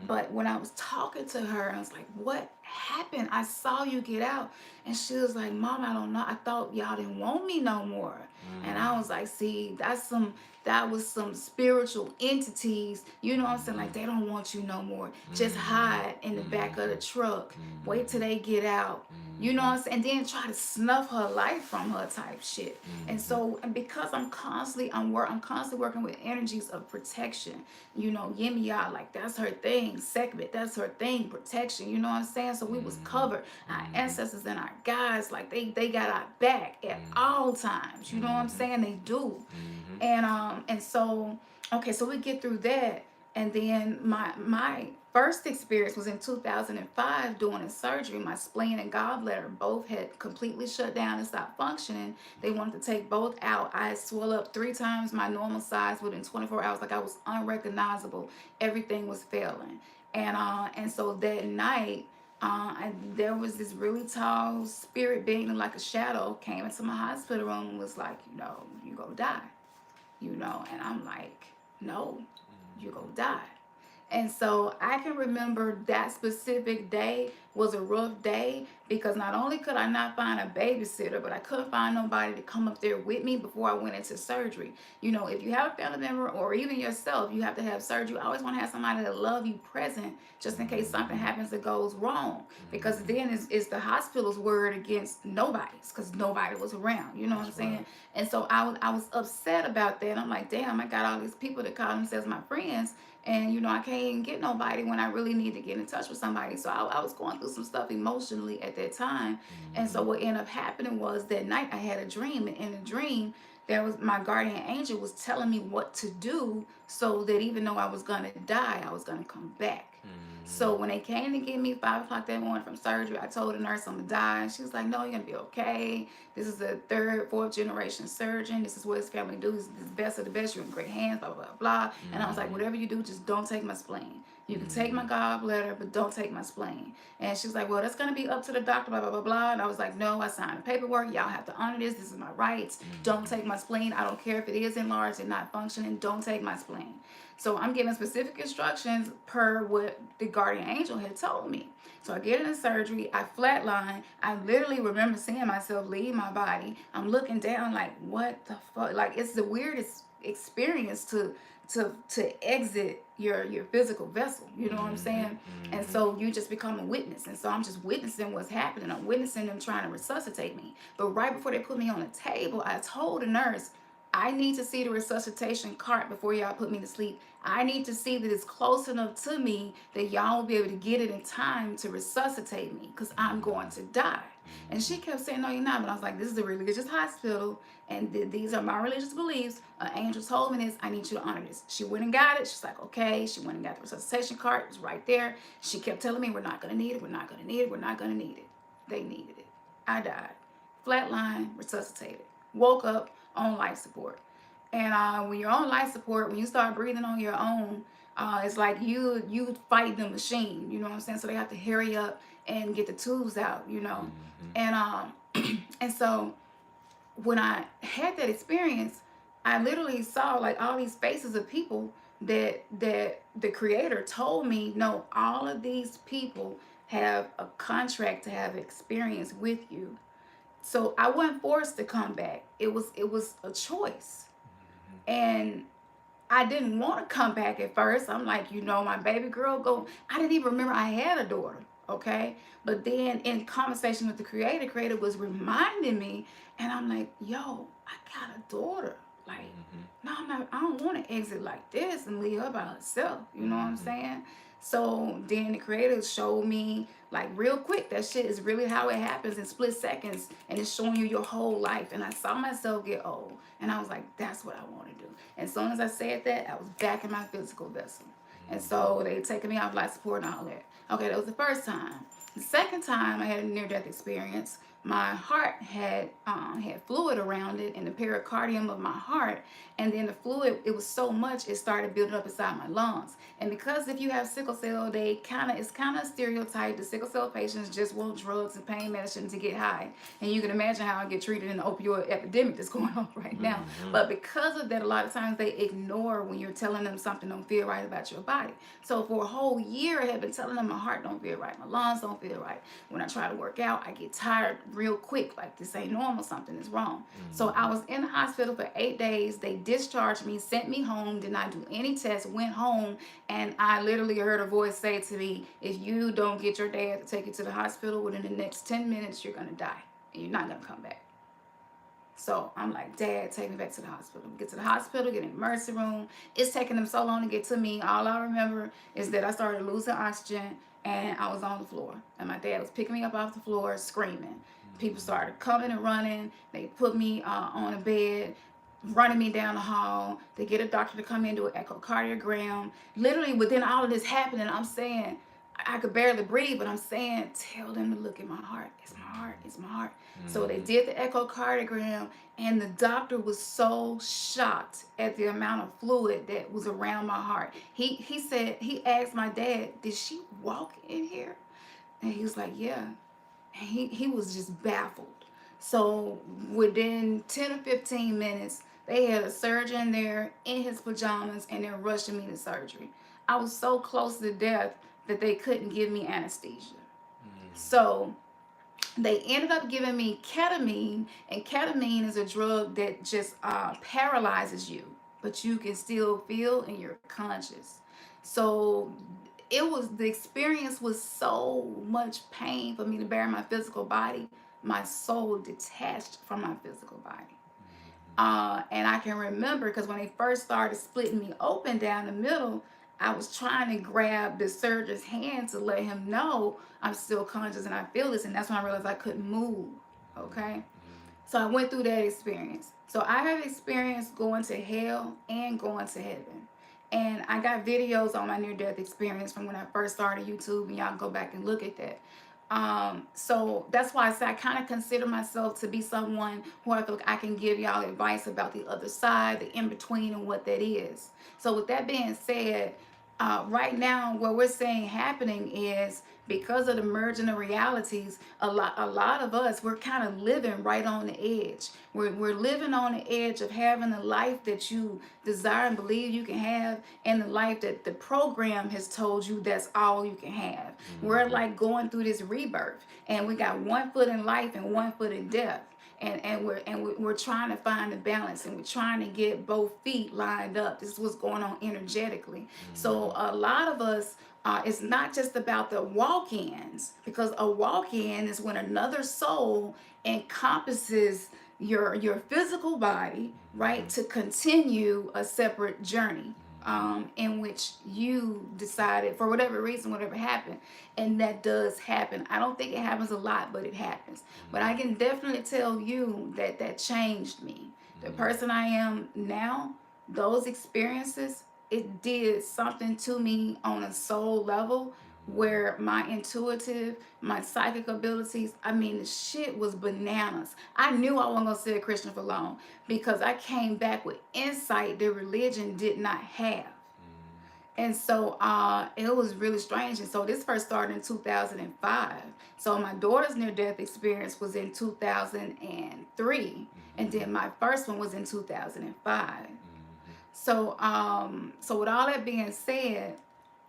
But when I was talking to her, I was like, what happened? I saw you get out. And she was like, Mom, I don't know. I thought y'all didn't want me no more. And I was like, see, that was some spiritual entities, you know what I'm saying? Like, they don't want you no more. Just hide in the back of the truck. Wait till they get out. You know what I'm saying? And then try to snuff her life from her type shit. And so, and because I'm constantly working with energies of protection. You know, Yemiya, like, that's her thing. Segment, that's her thing. Protection, you know what I'm saying? So we was covered. Our ancestors and our guides, like, they got our back at all times. You know what I'm saying? They do. And so, okay, so we get through that. And then my first experience was in 2005 doing a surgery. My spleen and gallbladder both had completely shut down and stopped functioning. They wanted to take both out. I had swelled up 3 times my normal size within 24 hours. Like, I was unrecognizable. Everything was failing. And so that night, there was this really tall spirit being, like a shadow, came into my hospital room and was like, you know, you gonna die. You know, and I'm like, no, you gonna die. And so I can remember that specific day was a rough day, because not only could I not find a babysitter, but I couldn't find nobody to come up there with me before I went into surgery. You know, if you have a family member or even yourself, you have to have surgery. I always want to have somebody to love you present, just in case something happens that goes wrong. Because then it's the hospital's word against nobody's, because nobody was around. You know what I'm saying? Right. And so I was upset about that. I'm like, damn, I got all these people that call themselves my friends. And, you know, I can't even get nobody when I really need to get in touch with somebody. So I was going through some stuff emotionally at that time. And so what ended up happening was that night I had a dream. And in the dream, there was my guardian angel was telling me what to do, so that even though I was going to die, I was going to come back. So when they came to get me 5 o'clock that morning from surgery, I told the nurse I'm going to die. And she was like, no, you're going to be okay. This is a 3rd, 4th generation surgeon. This is what his family do. This is the best of the best. You're in great hands, blah, blah, blah. And I was like, whatever you do, just don't take my spleen. You can take my gallbladder, but don't take my spleen. And she was like, well, that's going to be up to the doctor, blah, blah, blah, blah. And I was like, no, I signed the paperwork. Y'all have to honor this. This is my rights. Don't take my spleen. I don't care if it is enlarged and not functioning. Don't take my spleen. So I'm giving specific instructions per what the guardian angel had told me. So I get into surgery. I flatline. I literally remember seeing myself leave my body. I'm looking down like, what the fuck? Like, it's the weirdest experience to exit your physical vessel. You know what I'm saying? And so you just become a witness. And so I'm just witnessing what's happening. I'm witnessing them trying to resuscitate me. But right before they put me on the table, I told the nurse, I need to see the resuscitation cart before y'all put me to sleep. I need to see that it's close enough to me that y'all will be able to get it in time to resuscitate me, because I'm going to die. And she kept saying, no, you're not. But I was like, this is a religious hospital, and these are my religious beliefs. An angel told me this. I need you to honor this. She went and got it. She's like, okay. She went and got the resuscitation cart. It was right there. She kept telling me, we're not going to need it. We're not going to need it. We're not going to need it. They needed it. I died. Flatline, resuscitated. Woke up on life support. And when you're on life support, when you start breathing on your own, It's like you fight the machine, you know what I'm saying? So they have to hurry up and get the tubes out, you know. And and so when I had that experience, I literally saw like all these faces of people that the creator told me, no, all of these people have a contract to have experience with you. So I wasn't forced to come back. It was a choice. And I didn't want to come back at first. I'm like, my baby girl go. I didn't even remember I had a daughter. Okay. But then in conversation with the creator was reminding me, and I'm like, yo, I got a daughter. Like, no, I'm not, I don't want to exit like this and leave her by herself. You know what I'm saying? So then the creator showed me like real quick that shit is really how it happens in split seconds, and it's showing you your whole life. And I saw myself get old, and I was like, that's what I want to do. And as soon as I said that, I was back in my physical vessel. And so they taken me off life support and all that. Okay, that was the first time. The second time I had a near-death experience, my heart had fluid around it in the pericardium of my heart, and then the fluid, it was so much it started building up inside my lungs. And because if you have sickle cell, it's kind of stereotyped. The sickle cell patients just want drugs and pain medicine to get high, and you can imagine how I get treated in the opioid epidemic that's going on right now. But because of that, a lot of times they ignore when you're telling them something don't feel right about your body. So for a whole year, I had been telling them my heart don't feel right, my lungs don't feel right. When I try to work out, I get tired real quick, like this ain't normal, something is wrong. So I was in the hospital for 8 days. They discharged me, sent me home, did not do any tests, went home, and I literally heard a voice say to me, if you don't get your dad to take you to the hospital within the next 10 minutes, you're gonna die and you're not gonna come back. So I'm like, Dad, take me back to the hospital. Get to the hospital, get in the emergency room. It's taking them so long to get to me. All I remember is that I started losing oxygen and I was on the floor. And my dad was picking me up off the floor, screaming. People started coming and running. They put me on a bed, running me down the hall. They get a doctor to come in, do an echocardiogram. Literally within all of this happening, I'm saying, I could barely breathe, but I'm saying, tell them to look at my heart. It's my heart. It's my heart. So they did the echocardiogram, and the doctor was so shocked at the amount of fluid that was around my heart. He said, he asked my dad, did she walk in here? And he was like, yeah. And he was just baffled. So within 10 or 15 minutes, they had a surgeon there in his pajamas, and they're rushing me to surgery. I was so close to death that they couldn't give me anesthesia. So they ended up giving me ketamine, and ketamine is a drug that just paralyzes you, but you can still feel and you're conscious. So the experience was so much pain for me to bear in my physical body. My soul detached from my physical body. And I can remember because when they first started splitting me open down the middle, I was trying to grab the surgeon's hand to let him know I'm still conscious and I feel this. And that's when I realized I couldn't move. Okay. So I went through that experience. So I have experienced going to hell and going to heaven. And I got videos on my near-death experience from when I first started YouTube, and y'all can go back and look at that. So that's why I say I kind of consider myself to be someone who I feel like I can give y'all advice about the other side, the in-between, and what that is. So with that being said, right now what we're seeing happening is because of the merging of realities, a lot of us, we're kind of living right on the edge. We're living on the edge of having the life that you desire and believe you can have, and the life that the program has told you that's all you can have. We're like going through this rebirth, and we got one foot in life and one foot in death. And we're trying to find the balance, and we're trying to get both feet lined up. This is what's going on energetically. So a lot of us, it's not just about the walk-ins, because a walk-in is when another soul encompasses your physical body, right, to continue a separate journey. In which you decided for whatever reason, whatever happened, and that does happen. I don't think it happens a lot, but it happens. But I can definitely tell you that that changed me. The person I am now, those experiences, it did something to me on a soul level where my intuitive, my psychic abilities, I mean, the shit was bananas. I knew I wasn't going to stay a Christian for long because I came back with insight that religion did not have. And so it was really strange. And so this first started in 2005. So my daughter's near-death experience was in 2003. And then my first one was in 2005. So with all that being said,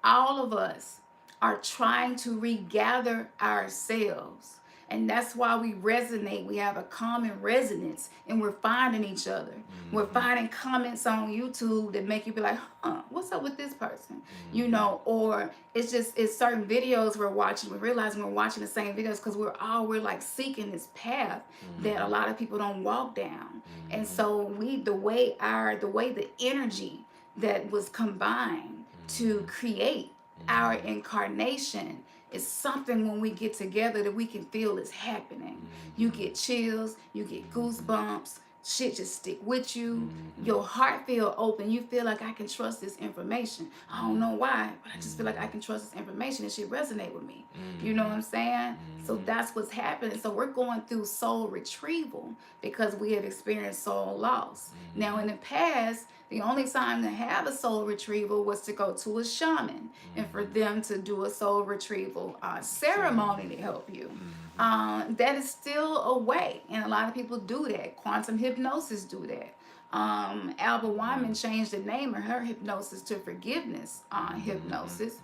all of us are trying to regather ourselves. And that's why we resonate. We have a common resonance and we're finding each other. We're finding comments on YouTube that make you be like, huh, what's up with this person? You know, or it's certain videos we're watching. We realize we're watching the same videos because we're like seeking this path that a lot of people don't walk down. And so the way the energy that was combined to create our incarnation is something when we get together that we can feel is happening. You get chills, you get goosebumps, shit just stick with you. Your heart feel open. You feel like I can trust this information. I don't know why, but I just feel like I can trust this information. It should resonate with me. You know what I'm saying? So that's what's happening. So we're going through soul retrieval because we have experienced soul loss. Now in the past, the only time to have a soul retrieval was to go to a shaman and for them to do a soul retrieval ceremony to help you. That is still a way, and a lot of people do that. Quantum hypnosis do that. Albert Wyman changed the name of her hypnosis to forgiveness hypnosis.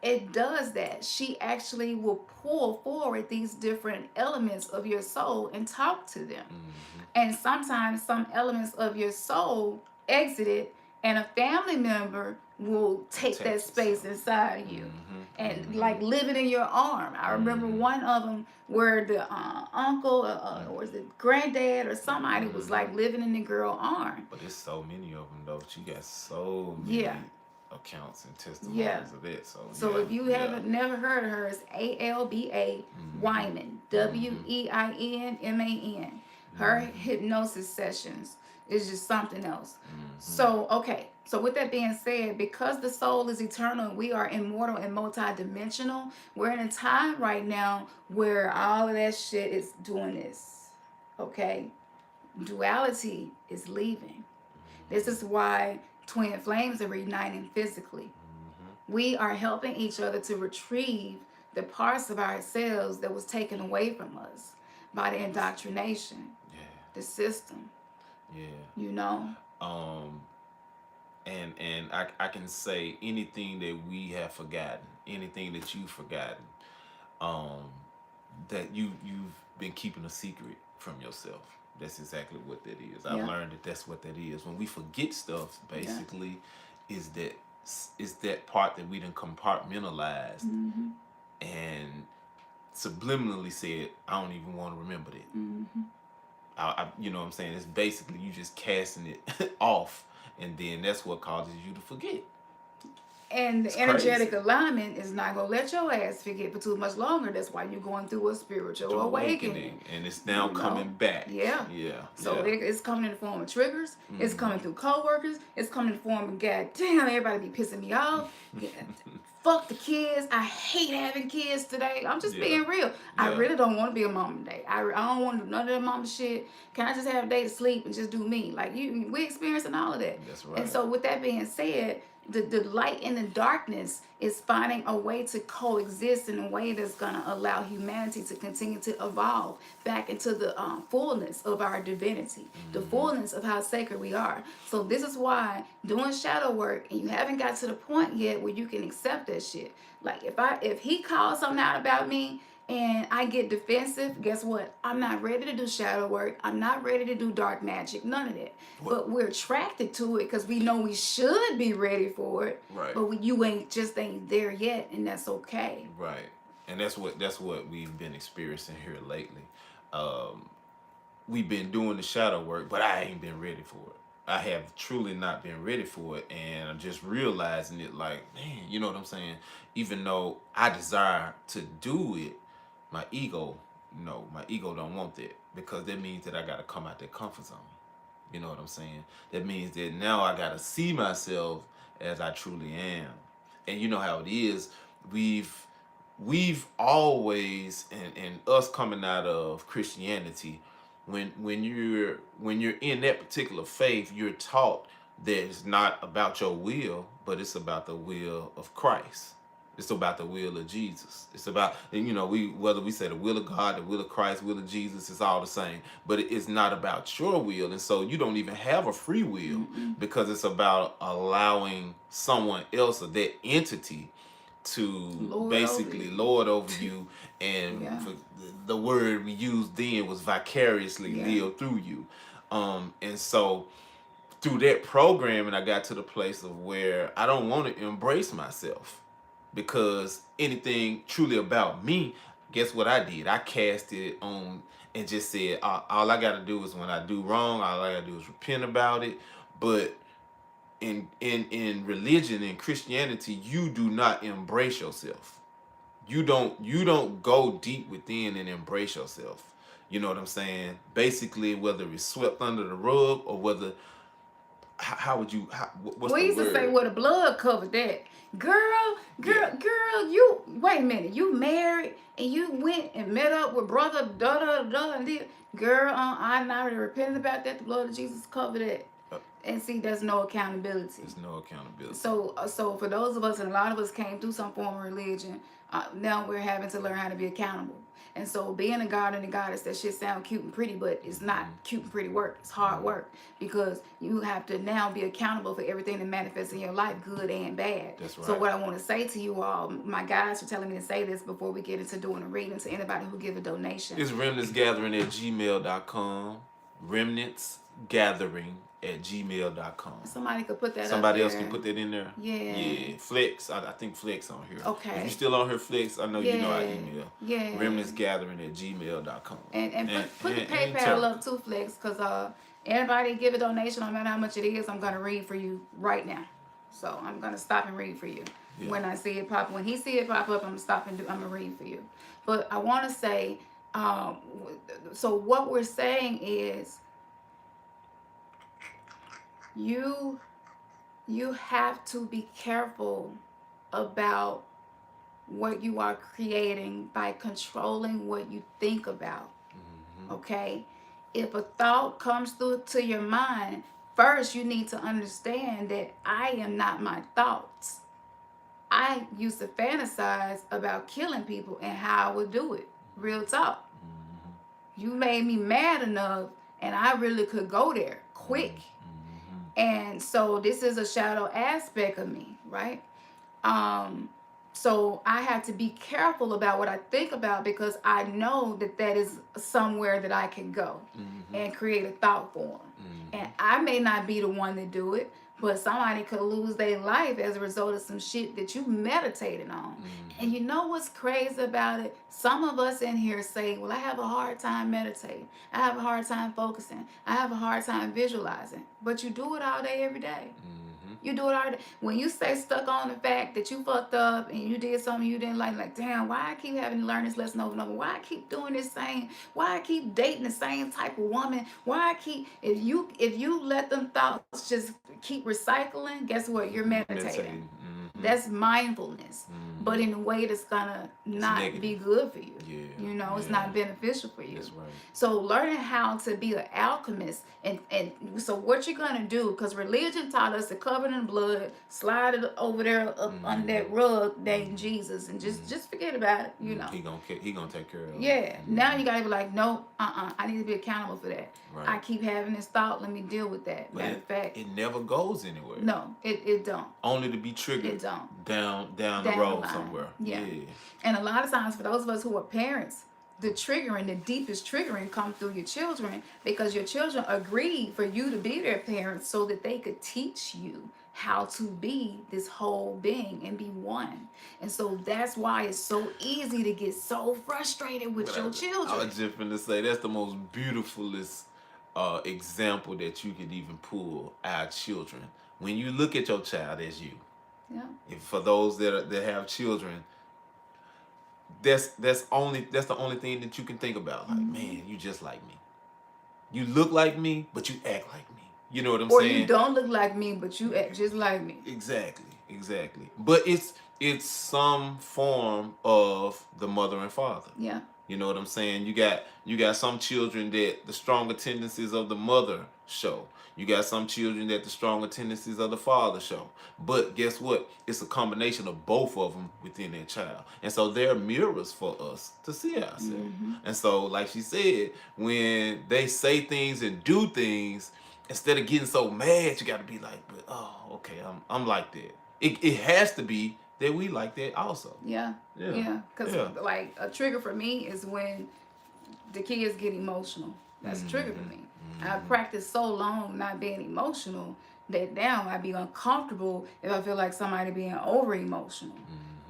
It does that. She actually will pull forward these different elements of your soul and talk to them. And sometimes some elements of your soul exited and a family member will take that space inside of you and like live it in your arm. I remember one of them where the uncle or was it granddad or somebody was like living in the girl arm. But there's so many of them though. She got so many accounts and testimonies of it. So if you haven't never heard of her, it's ALBA Wyman, WEINMAN. Her hypnosis sessions is just something else. So, okay. So with that being said, because the soul is eternal and we are immortal and multidimensional, we're in a time right now where all of that shit is doing this. Okay? Duality is leaving. This is why twin flames are reuniting physically. We are helping each other to retrieve the parts of ourselves that was taken away from us by the indoctrination. The system. You know? And I can say anything that we have forgotten, anything that you've forgotten, that you've been keeping a secret from yourself. That's exactly what that is. I've learned that that's what that is. When we forget stuff, basically, is that part that we done compartmentalized and subliminally said, I don't even want to remember that. You know what I'm saying? It's basically you just casting it off, and then that's what causes you to forget. And the energetic alignment is not going to let your ass forget for too much longer. That's why you're going through a spiritual awakening. And it's now coming back. So it's coming in the form of triggers. It's coming through coworkers. It's coming in the form of, God damn, everybody be pissing me off. Fuck the kids. I hate having kids today. I'm just being real. I really don't want to be a mom today. I don't want to do none of that mama shit. Can I just have a day to sleep and just do me? Like, we experiencing all of that. That's right. And so with that being said, the light and the darkness is finding a way to coexist in a way that's going to allow humanity to continue to evolve back into the fullness of our divinity, the fullness of how sacred we are. So this is why doing shadow work, and you haven't got to the point yet where you can accept that shit. Like if he calls something out about me and I get defensive, guess what? I'm not ready to do shadow work. I'm not ready to do dark magic. None of that. But we're attracted to it because we know we should be ready for it. Right. But you ain't there yet, and that's okay. Right. And that's what we've been experiencing here lately. We've been doing the shadow work, but I ain't been ready for it. I have truly not been ready for it, and I'm just realizing it like, man, you know what I'm saying? Even though I desire to do it, my ego don't want that, because that means that I got to come out that comfort zone. You know what I'm saying? That means that now I got to see myself as I truly am. And you know how it is. We've always, and us coming out of Christianity, when you're in that particular faith, you're taught that it's not about your will, but it's about the will of Christ. It's about the will of Jesus. It's about, you know, whether we say the will of God, the will of Christ, will of Jesus, it's all the same. But it's not about your will. And so you don't even have a free will because it's about allowing someone else or that entity to basically lord over you. And for the word we used then was vicariously live through you. And so through that programming, I got to the place of where I don't want to embrace myself, because anything truly about me, guess what I did? I cast it on and just said, all I got to do is when I do wrong, all I got to do is repent about it. But in religion and Christianity, you do not embrace yourself. You don't go deep within and embrace yourself. You know what I'm saying? Basically, whether it's swept under the rug or whether how would you? What's we the used word? to say, well, the blood covered that. Girl, you wait a minute. You married and you went and met up with brother da da da and did. Girl, I'm already repented about that. The blood of Jesus covered it. And see, there's no accountability. There's no accountability. So for those of us, and a lot of us came through some form of religion, now we're having to learn how to be accountable. And so being a god and a goddess, that shit sound cute and pretty, but it's not cute and pretty work. It's hard work, because you have to now be accountable for everything that manifests in your life, good and bad. That's right. So what I want to say to you all, my guys are telling me to say this before we get into doing a reading to anybody who give a donation. It's remnantsgathering@gmail.com. remnantsgathering@gmail.com. Somebody could put that Somebody up else there. can put that in there. Yeah. Flex. I think Flex on here. Okay. If you still on here, Flex, I know you know our email. Yeah. remnantsgathering@gmail.com. And put the PayPal up too, Flex, because anybody give a donation, no matter how much it is, I'm gonna read for you right now. So I'm gonna stop and read for you. Yeah. When I see it pop, when he see it pop up, I'm gonna stop and I'm gonna read for you. But I want to say, so what we're saying is, you have to be careful about what you are creating by controlling what you think about. Okay? If a thought comes through to your mind, first you need to understand that I am not my thoughts. I used to fantasize about killing people and how I would do it. Real talk. You made me mad enough and I really could go there quick. And so this is a shadow aspect of me, right? So I have to be careful about what I think about, because I know that is somewhere that I can go and create a thought form. And I may not be the one to do it, but somebody could lose their life as a result of some shit that you meditated on. And you know what's crazy about it? Some of us in here say, well, I have a hard time meditating. I have a hard time focusing. I have a hard time visualizing. But you do it all day, every day. You do it all day. When you stay stuck on the fact that you fucked up and you did something you didn't like, damn, why I keep having to learn this lesson over and over? Why I keep doing this same? Why I keep dating the same type of woman? Why I keep, if you let them thoughts just keep recycling, guess what? You're meditating. That's mindfulness, but in a way that's gonna not be good for you. You know, it's not beneficial for you. That's right. So learning how to be an alchemist, and so what you're gonna do, because religion taught us to cover it in blood, slide it over there up on that rug named Jesus, and just forget about it. You know, he gonna take care of it. Yeah. Now you gotta be like, no, I need to be accountable for that. Right. I keep having this thought. Let me deal with that. But Matter of fact, it never goes anywhere. No, it don't. Only to be triggered. It don't. Down the road somewhere. Yeah. And a lot of times, for those of us who are parents, the deepest triggering comes through your children, because your children agreed for you to be their parents so that they could teach you how to be this whole being and be one. And so that's why it's so easy to get so frustrated with your children. I was just going to say, that's the most beautifulest example that you could even pull our children. When you look at your child as you. Yeah. If for those that have children, that's the only thing that you can think about. Like, man, you just like me. You look like me, but you act like me. You know what I'm saying? Or you don't look like me, but you act just like me. Exactly. But it's some form of the mother and father. Yeah. You know what I'm saying? You got some children that the stronger tendencies of the mother show. You got some children that the stronger tendencies of the father show. But guess what? It's a combination of both of them within that child. And so they're mirrors for us to see ourselves. Mm-hmm. And so, like she said, when they say things and do things, instead of getting so mad, you got to be like, but, oh, okay, I'm like that. It has to be that we like that also. Yeah. Yeah. Because like a trigger for me is when the kids get emotional. That's a trigger for me. I've practiced so long not being emotional that now I'd be uncomfortable if I feel like somebody being over emotional.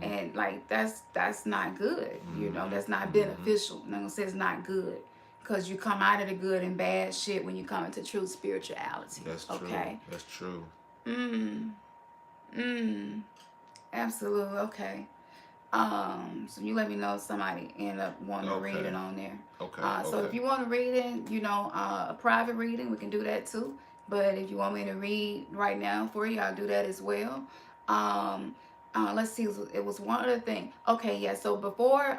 And like that's not good. You know, that's not beneficial. I'm gonna say it's not good. Because you come out of the good and bad shit when you come into true spirituality. That's true. Okay. That's true. Absolutely. Okay. So you let me know if somebody end up wanting to read it on there. Okay. So if you want to read it, you know, a private reading, we can do that too. But if you want me to read right now for you, I'll do that as well. Let's see, it was one other thing. Okay, yeah, so before,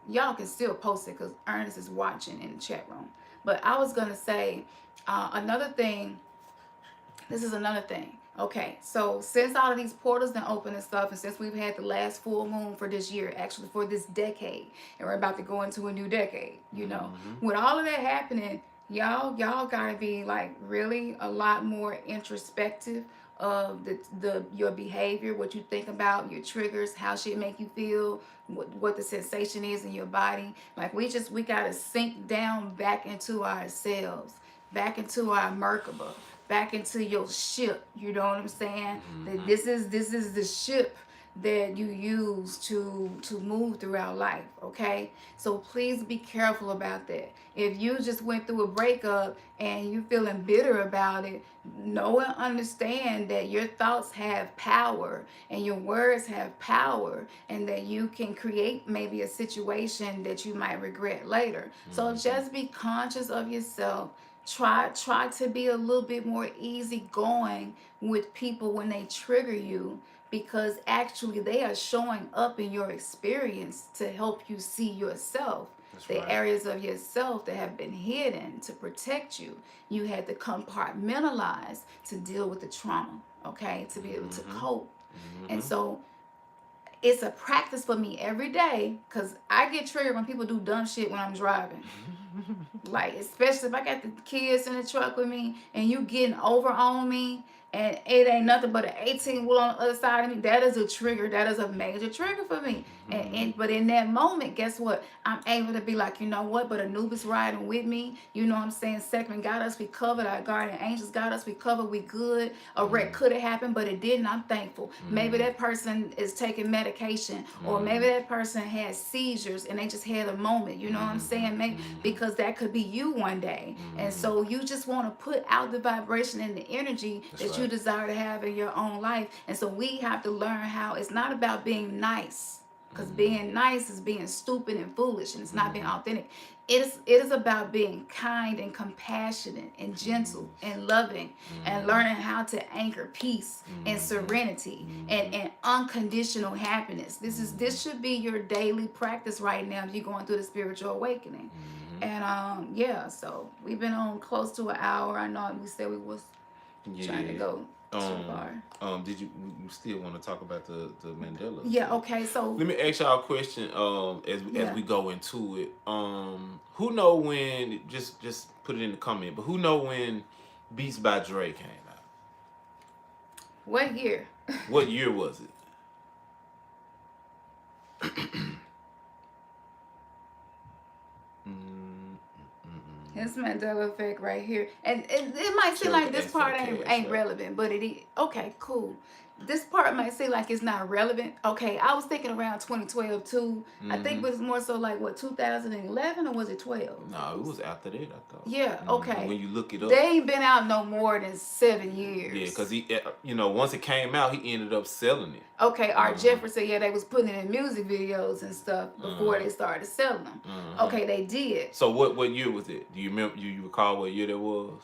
y'all can still post it because Ernest is watching in the chat room. But I was going to say another thing. This is another thing. Okay, so since all of these portals done open and stuff, and since we've had the last full moon for this year, actually for this decade, and we're about to go into a new decade, you know, with all of that happening, y'all gotta be like really a lot more introspective of your behavior, what you think about, your triggers, how shit make you feel, what the sensation is in your body. Like we gotta sink down back into ourselves, back into our Merkaba, back into your ship. You know what I'm saying? That this is the ship that you use to move throughout life. Okay, so please be careful about that. If you just went through a breakup and you're feeling bitter about it, know and understand that your thoughts have power and your words have power, and that you can create maybe a situation that you might regret later. So just be conscious of yourself. Try to be a little bit more easygoing with people when they trigger you, because actually they are showing up in your experience to help you see yourself. That's the right. Areas of yourself that have been hidden to protect you. You had to compartmentalize to deal with the trauma, okay, to be able to cope. And so it's a practice for me every day, because I get triggered when people do dumb shit when I'm driving. Like, especially if I got the kids in the truck with me and you getting over on me and it ain't nothing but an 18-wheel on the other side of me, that is a trigger. That is a major trigger for me. But in that moment, guess what? I'm able to be like, you know what? But Anubis riding with me. You know what I'm saying? Second got us. We covered. Our guardian angels got us. We covered. We good. A wreck could have happened, but it didn't. I'm thankful. Maybe that person is taking medication, or maybe that person has seizures and they just had a moment. You know what I'm saying? Maybe because that could be you one day. And so you just want to put out the vibration and the energy that you desire to have in your own life. And so we have to learn how it's not about being nice, because being nice is being stupid and foolish, and it's not being authentic. It is about being kind and compassionate and gentle and loving, and learning how to anchor peace and serenity and unconditional happiness. This should be your daily practice right now if you're going through the spiritual awakening. And yeah, so we've been on close to an hour. I know we said we was trying to go too far. Did you still want to talk about the Mandela? Yeah, okay, so let me ask y'all a question as we go into it. Who know when, just put it in the comment, but who know when Beats by Dre came out? What year? What year was it? It's Mandela effect right here. And it might seem like this part ain't relevant, but it is. Okay, cool. This part might seem like it's not relevant. Okay, I was thinking around 2012 too. I think it was more so like, what, 2011 or was it 12? No, it was after that, I thought. Yeah, okay. When you look it up. They ain't been out no more than 7 years. Yeah, because he, once it came out, he ended up selling it. Okay, Art Jeffrey said, yeah, they was putting it in music videos and stuff before they started selling them. Okay, they did. So what year was it? Do you remember? You recall what year that was?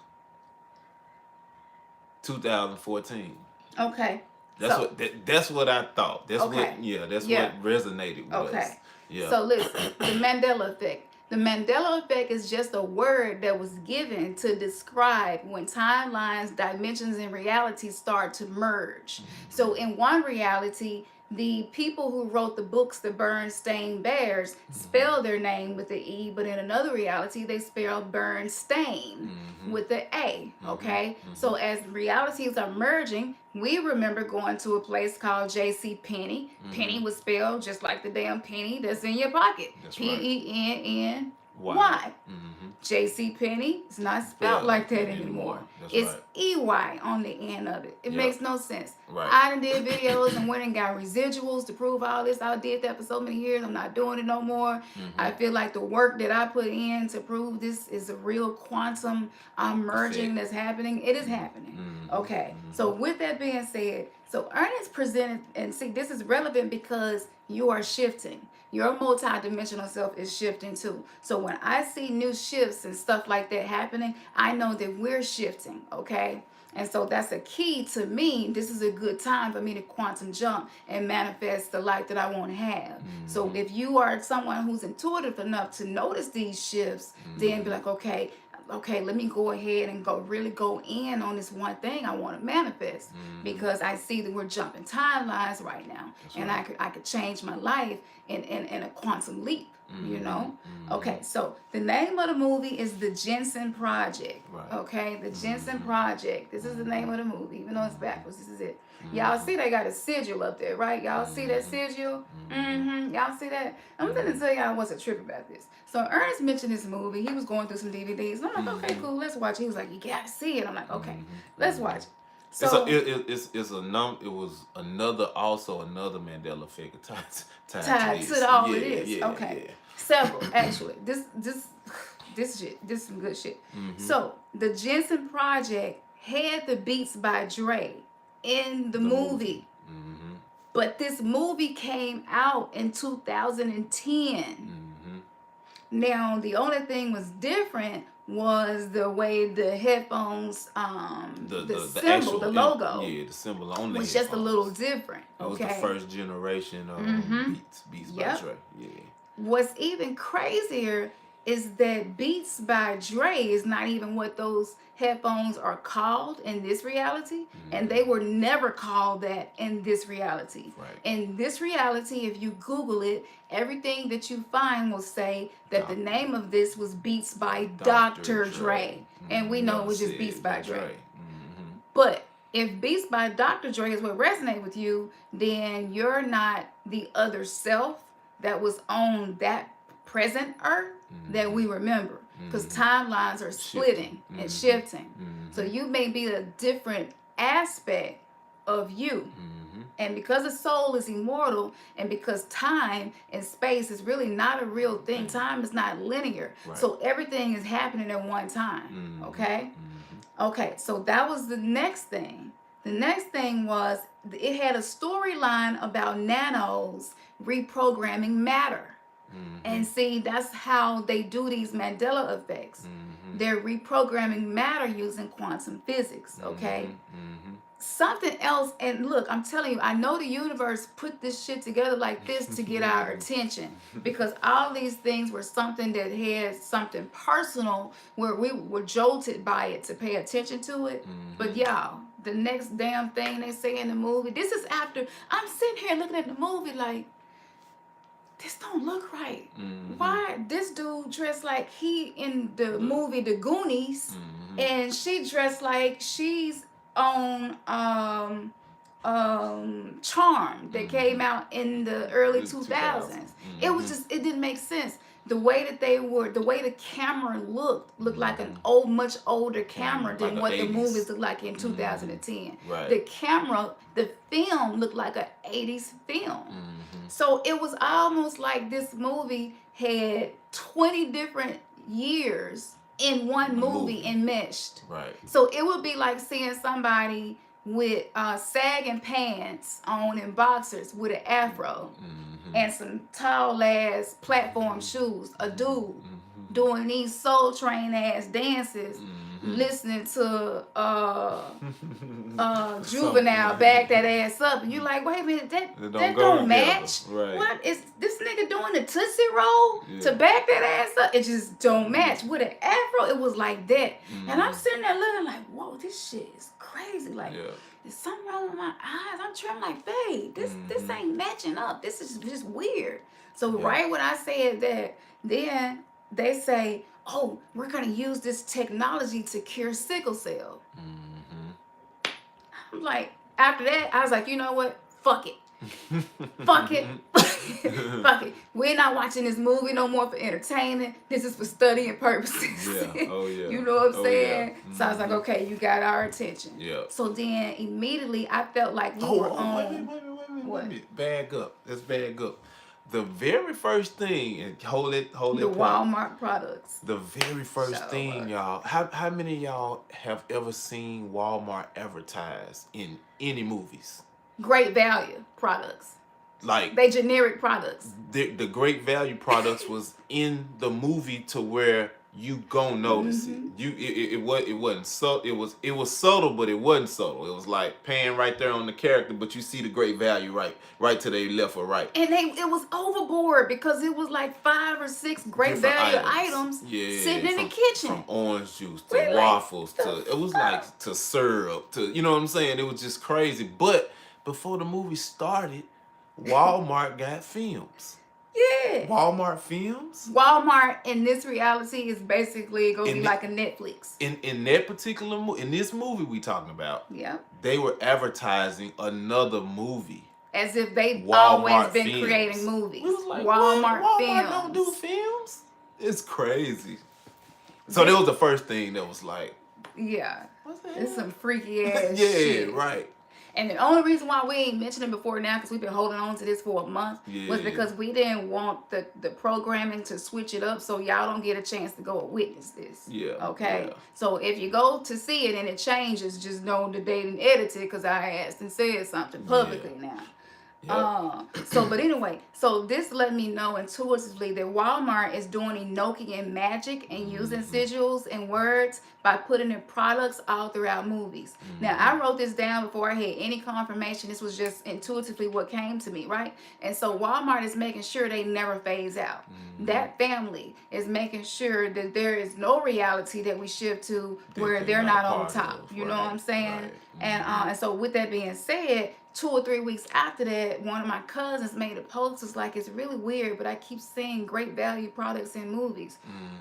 2014. Okay. That's what I thought. That's what resonated with us. Okay. Yeah. So listen, the Mandela effect. The Mandela effect is just a word that was given to describe when timelines, dimensions, and realities start to merge. So in one reality, the people who wrote the books, the Bernstein Bears, spell their name with the E, but in another reality, they spell Bernstein with the A, okay? So as realities are merging, we remember going to a place called J.C. Penney. Penny was spelled just like the damn penny that's in your pocket. That's Penny. Why? J.C. Penney is not spelled like that anymore. It's right. E-Y on the end of it. It makes no sense. Right. I done did videos and went and got residuals to prove all this. I did that for so many years. I'm not doing it no more. I feel like the work that I put in to prove this is a real quantum merging that's happening. It is happening. Okay. So with that being said, so Ernest presented, and see, this is relevant because you are shifting. Your multidimensional self is shifting too. So when I see new shifts and stuff like that happening, I know that we're shifting, okay? And so that's a key to me. This is a good time for me to quantum jump and manifest the life that I want to have. So if you are someone who's intuitive enough to notice these shifts, then be like, okay, let me go ahead and really go in on this one thing I want to manifest, because I see that we're jumping timelines right now. That's and right. I could change my life in a quantum leap, you know? Okay, so the name of the movie is The Jensen Project. Right. Okay, The Jensen Project. This is the name of the movie, even though it's backwards. This is it. Y'all see they got a sigil up there, right? Y'all see that sigil? Y'all see that? I'm going to tell y'all what's a trip about this. So Ernest mentioned this movie. He was going through some DVDs. And I'm like, okay, cool, let's watch it. He was like, you got to see it. I'm like, okay, let's watch it. So it was another Mandela figure tied to all of this. Okay. Yeah. Several, actually. This shit. This is some good shit. So the Jensen Project had the Beats by Dre in the movie. But this movie came out in 2010. Now, the only thing was different was the way the headphones, the symbol, actual, the logo, the symbol on the was headphones. Just a little different. It was the first generation of Beats by Dre. Yeah. What's even crazier is that Beats by Dre is not even what those headphones are called in this reality, and they were never called that in this reality. Right. In this reality, if you Google it, everything that you find will say that the name of this was Beats by Dr. Dre. And we know it was just Beats by Dre. But if Beats by Dr. Dre is what resonates with you, then you're not the other self that was on that present earth that we remember, because timelines are splitting and shifting. So you may be a different aspect of you. And because the soul is immortal, and because time and space is really not a real thing, time is not linear. Right. So everything is happening at one time. Okay, so that was the next thing. The next thing was it had a storyline about nanos reprogramming matter. And see, that's how they do these Mandela effects. They're reprogramming matter using quantum physics, okay? Something else, and look, I'm telling you, I know the universe put this shit together like this to get our attention, because all these things were something that had something personal where we were jolted by it to pay attention to it. But y'all, the next damn thing they say in the movie, this is after, I'm sitting here looking at the movie like, this don't look right. Why this dude dressed like he in the movie The Goonies, and she dressed like she's on Charm that came out in the early 2000s. It was just, it didn't make sense. The way that they were, the way the camera looked like an much older camera than like what 80s. The movies looked like in 2010. Right. The camera, the film looked like an 80s film. So it was almost like this movie had 20 different years in one movie enmeshed. Right. So it would be like seeing somebody with sagging pants on and boxers with an afro and some tall ass platform shoes, a dude doing these Soul Train ass dances, listening to Juvenile back that ass up, and you like, wait a minute, that don't match. Right. What is this nigga doing from the Tootsie Roll to back that ass up, it just don't match. With an afro, it was like that. And I'm sitting there looking like, whoa, this shit is crazy. Like, there's something wrong with my eyes. I'm trying, like, babe, this ain't matching up. This is just weird. So right when I said that, then they say, oh, we're going to use this technology to cure sickle cell. I'm like, after that, I was like, you know what? Fuck it. Fuck it. Fuck it. We're not watching this movie no more for entertainment. This is for studying purposes. You know what I'm saying? So I was like, okay, you got our attention. So then immediately I felt like we were on. Wait. Bag up. Let's bag up. The very first thing, and hold it. The Walmart products. The very first thing, y'all. How many of y'all have ever seen Walmart advertised in any movies? Great value products. Like they generic products. The great value products was in the movie to where you gonna notice it. It wasn't subtle. It was subtle, but it wasn't subtle. It was like paying right there on the character, but you see the great value right to their left or right. And it was overboard because it was like 5 or 6 great different value items sitting in the kitchen. From orange juice to waffles to it was like to syrup to you know what I'm saying. It was just crazy. But before the movie started, Walmart got films. Yeah. Walmart films. Walmart in this reality is basically gonna be like a Netflix. In that particular in this movie we talking about, they were advertising another movie. As if they've always been creating movies. We was like, Walmart films. Don't do films. It's crazy. So that was the first thing that was like, it's some freaky ass shit. Right. And the only reason why we ain't mentioned it before now, because we've been holding on to this for a month, was because we didn't want the programming to switch it up so y'all don't get a chance to go and witness this. Okay? So if you go to see it and it changes, just know that they didn't edit it because I asked and said something publicly now. But anyway, so this let me know intuitively that Walmart is doing Enochian magic and using sigils and words by putting in products all throughout movies. Now, I wrote this down before I had any confirmation. This was just intuitively what came to me, right? And so Walmart is making sure they never phase out. That family is making sure that there is no reality that we shift to where they're not on top. You know what I'm saying? And so with that being said, 2 or 3 weeks after that, one of my cousins made a post. It's like, it's really weird, but I keep seeing great value products in movies.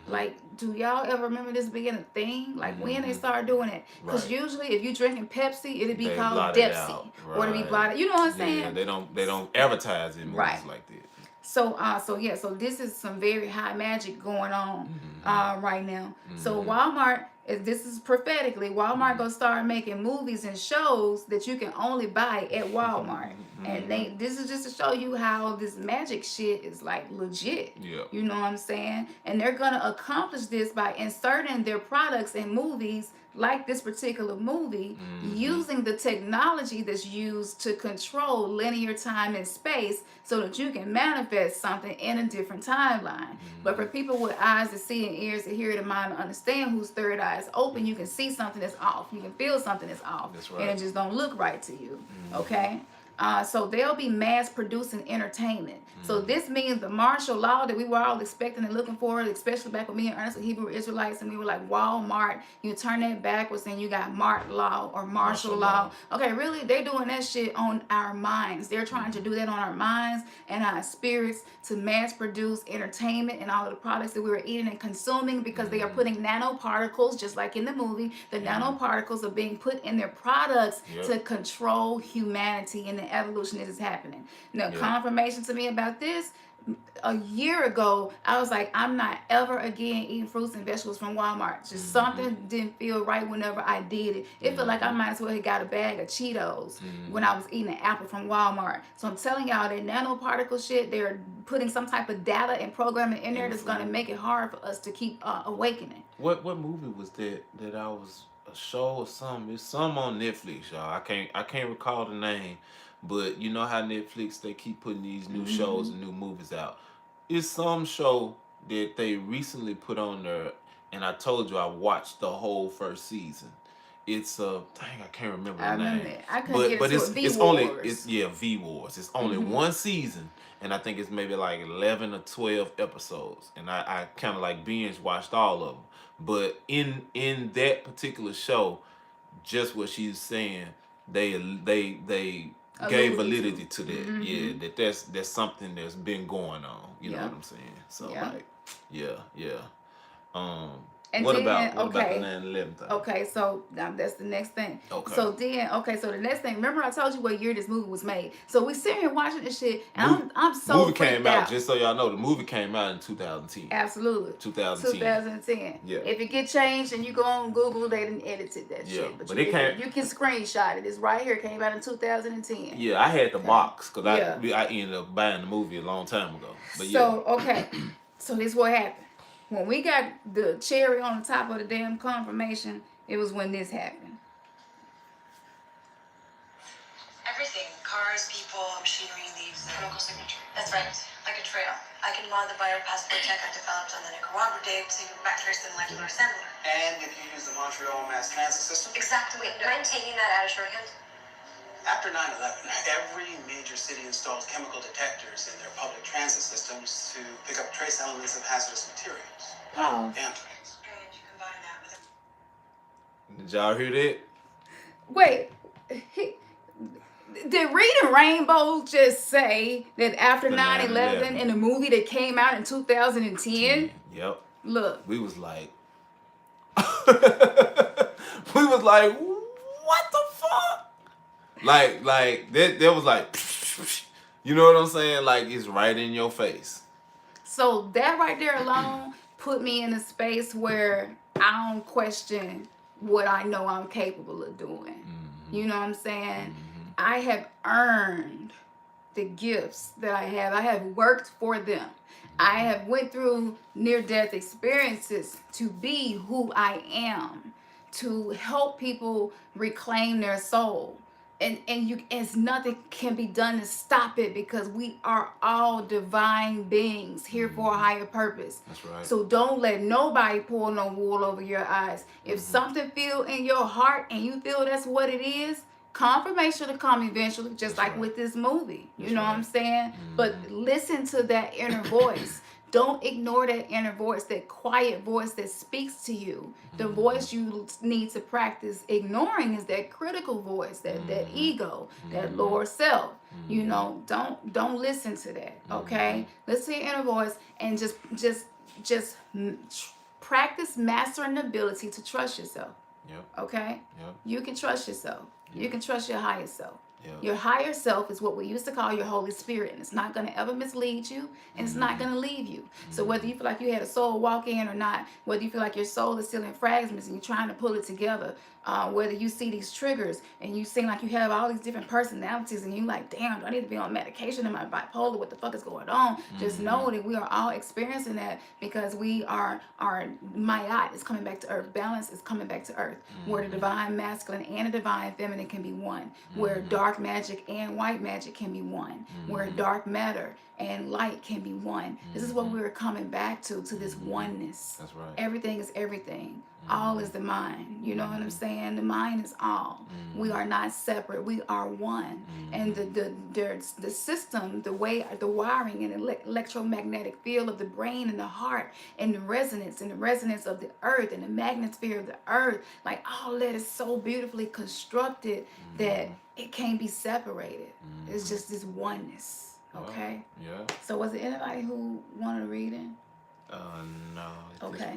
Like, do y'all ever remember this being a thing? Like, when they started doing it? Because usually, if you drinking Pepsi, it'd be called Depsy, or it'd be blotted. You know what I'm saying? Yeah, they don't advertise in movies like that. So so this is some very high magic going on right now. So Walmart, this is prophetically, Walmart gonna start making movies and shows that you can only buy at Walmart. And this is just to show you how this magic shit is like legit. You know what I'm saying? And they're gonna accomplish this by inserting their products in movies like this particular movie, using the technology that's used to control linear time and space so that you can manifest something in a different timeline. But for people with eyes to see and ears to hear and a mind to understand, whose third eye is open, you can see something that's off. You can feel something that's off. That's right. And it just don't look right to you. Okay? So they'll be mass producing entertainment. So this means the martial law that we were all expecting and looking for, especially back with me and Ernest, the Hebrew Israelites, and we were like, Walmart, you turn that backwards and you got Mart law or martial law. Okay, really, they're doing that shit on our minds. They're trying to do that on our minds and our spirits to mass produce entertainment and all of the products that we were eating and consuming, because they are putting nanoparticles, just like in the movie, the nanoparticles are being put in their products to control humanity and the evolution that is happening. Now, confirmation to me about this, a year ago, I was like, I'm not ever again eating fruits and vegetables from Walmart. Just something didn't feel right whenever I did it. It felt like I might as well have got a bag of Cheetos when I was eating an apple from Walmart. So I'm telling y'all, that nanoparticle shit, they're putting some type of data and programming in there that's going to make it hard for us to keep awakening. What movie was that I was, a show or something? It's some on Netflix, y'all. I can't recall the name. But you know how Netflix, they keep putting these new shows and new movies out. It's some show that they recently put on there, and I told you I watched the whole first season. It's dang, I can't remember I the remember name. that. I couldn't get into it. It's only it's V Wars. It's only Mm-hmm. one season, and I think it's maybe like 11 or 12 episodes. And I kind of like binge watched all of them. But in that particular show, just what she's saying, they gave Alluded validity to. to that. Mm-hmm. Yeah, that's something that's been going on. You know Yeah. what I'm saying? So Yeah. like, yeah. Um, And what then, about the okay. 9/11 thing? Okay, so that's the next thing. Okay. So then, okay, so the next thing. Remember, I told you what year this movie was made. So we sitting here watching this shit, and Movie, I'm so movie freaked came out, out. just so y'all know, the movie came out in 2010. Absolutely. 2010. Yeah. If it get changed and you go on Google, they didn't edited that shit. But it can't. You can screenshot it. It's right here. It came out in 2010. Yeah, I had the box because Yeah. I ended up buying the movie a long time ago. But So, okay. So this what happened. When we got the cherry on the top of the damn confirmation, it was when this happened. Everything. Cars, people, machinery, leaves, chemical signature. That's right. Like a trail. I can mod the biopassport tech I developed on the Nicaragua date to backtrace the molecular assembler. And if you use the Montreal mass transit system? Exactly. Wait, mind taking that out of shorthand? After 9/11, every major city installed chemical detectors in their public transit systems to pick up trace elements of hazardous materials. Oh. Anthrax. And you combine that with Did y'all hear that? Wait. Did Reading Rainbow just say that after 9/11 in the movie that came out in 2010? Yep. Look. We was like, what the fuck? Like that was like, you know what I'm saying? Like it's right in your face. So that right there alone put me in a space where I don't question what I know I'm capable of doing. Mm-hmm. You know what I'm saying? Mm-hmm. I have earned the gifts that I have. I have worked for them. I have went through near-death experiences to be who I am, to help people reclaim their soul. And nothing can be done to stop it because we are all divine beings here for a higher purpose. That's right. So don't let nobody pull no wool over your eyes. If something feel in your heart and you feel that's what it is, confirmation will come eventually, just like with this movie. You know what I'm saying? But listen to that inner voice. Don't ignore that inner voice, that quiet voice that speaks to you. The voice you need to practice ignoring is that critical voice, that ego, that lower self. You know, don't listen to that. Okay, listen to your inner voice and just practice mastering the ability to trust yourself. Yep. Okay. Yep. You can trust yourself. Yep. You can trust your higher self. Yep. Your higher self is what we used to call your Holy Spirit, and it's not going to ever mislead you, and it's not going to leave you. So whether you feel like you had a soul walk in or not, whether you feel like your soul is still in fragments and you're trying to pull it together, whether you see these triggers and you seem like you have all these different personalities and you like, damn, do I need to be on medication? Am I bipolar? What the fuck is going on? Just know that we are all experiencing that because we are Mayat is coming back to earth. Balance is coming back to earth, where the divine masculine and the divine feminine can be one, where dark magic and white magic can be one, where dark matter and light can be one. This is what we're coming back to this oneness. That's right. Everything is everything. All is the mind. You know what I'm saying? The mind is all. We are not separate. We are one. And the system, the wiring and electromagnetic field of the brain and the heart and the resonance of the earth and the magnetosphere of the earth, like all that is so beautifully constructed that it can't be separated. It's just this oneness. Okay? Yeah. So was there anybody who wanted a reading? No. Okay.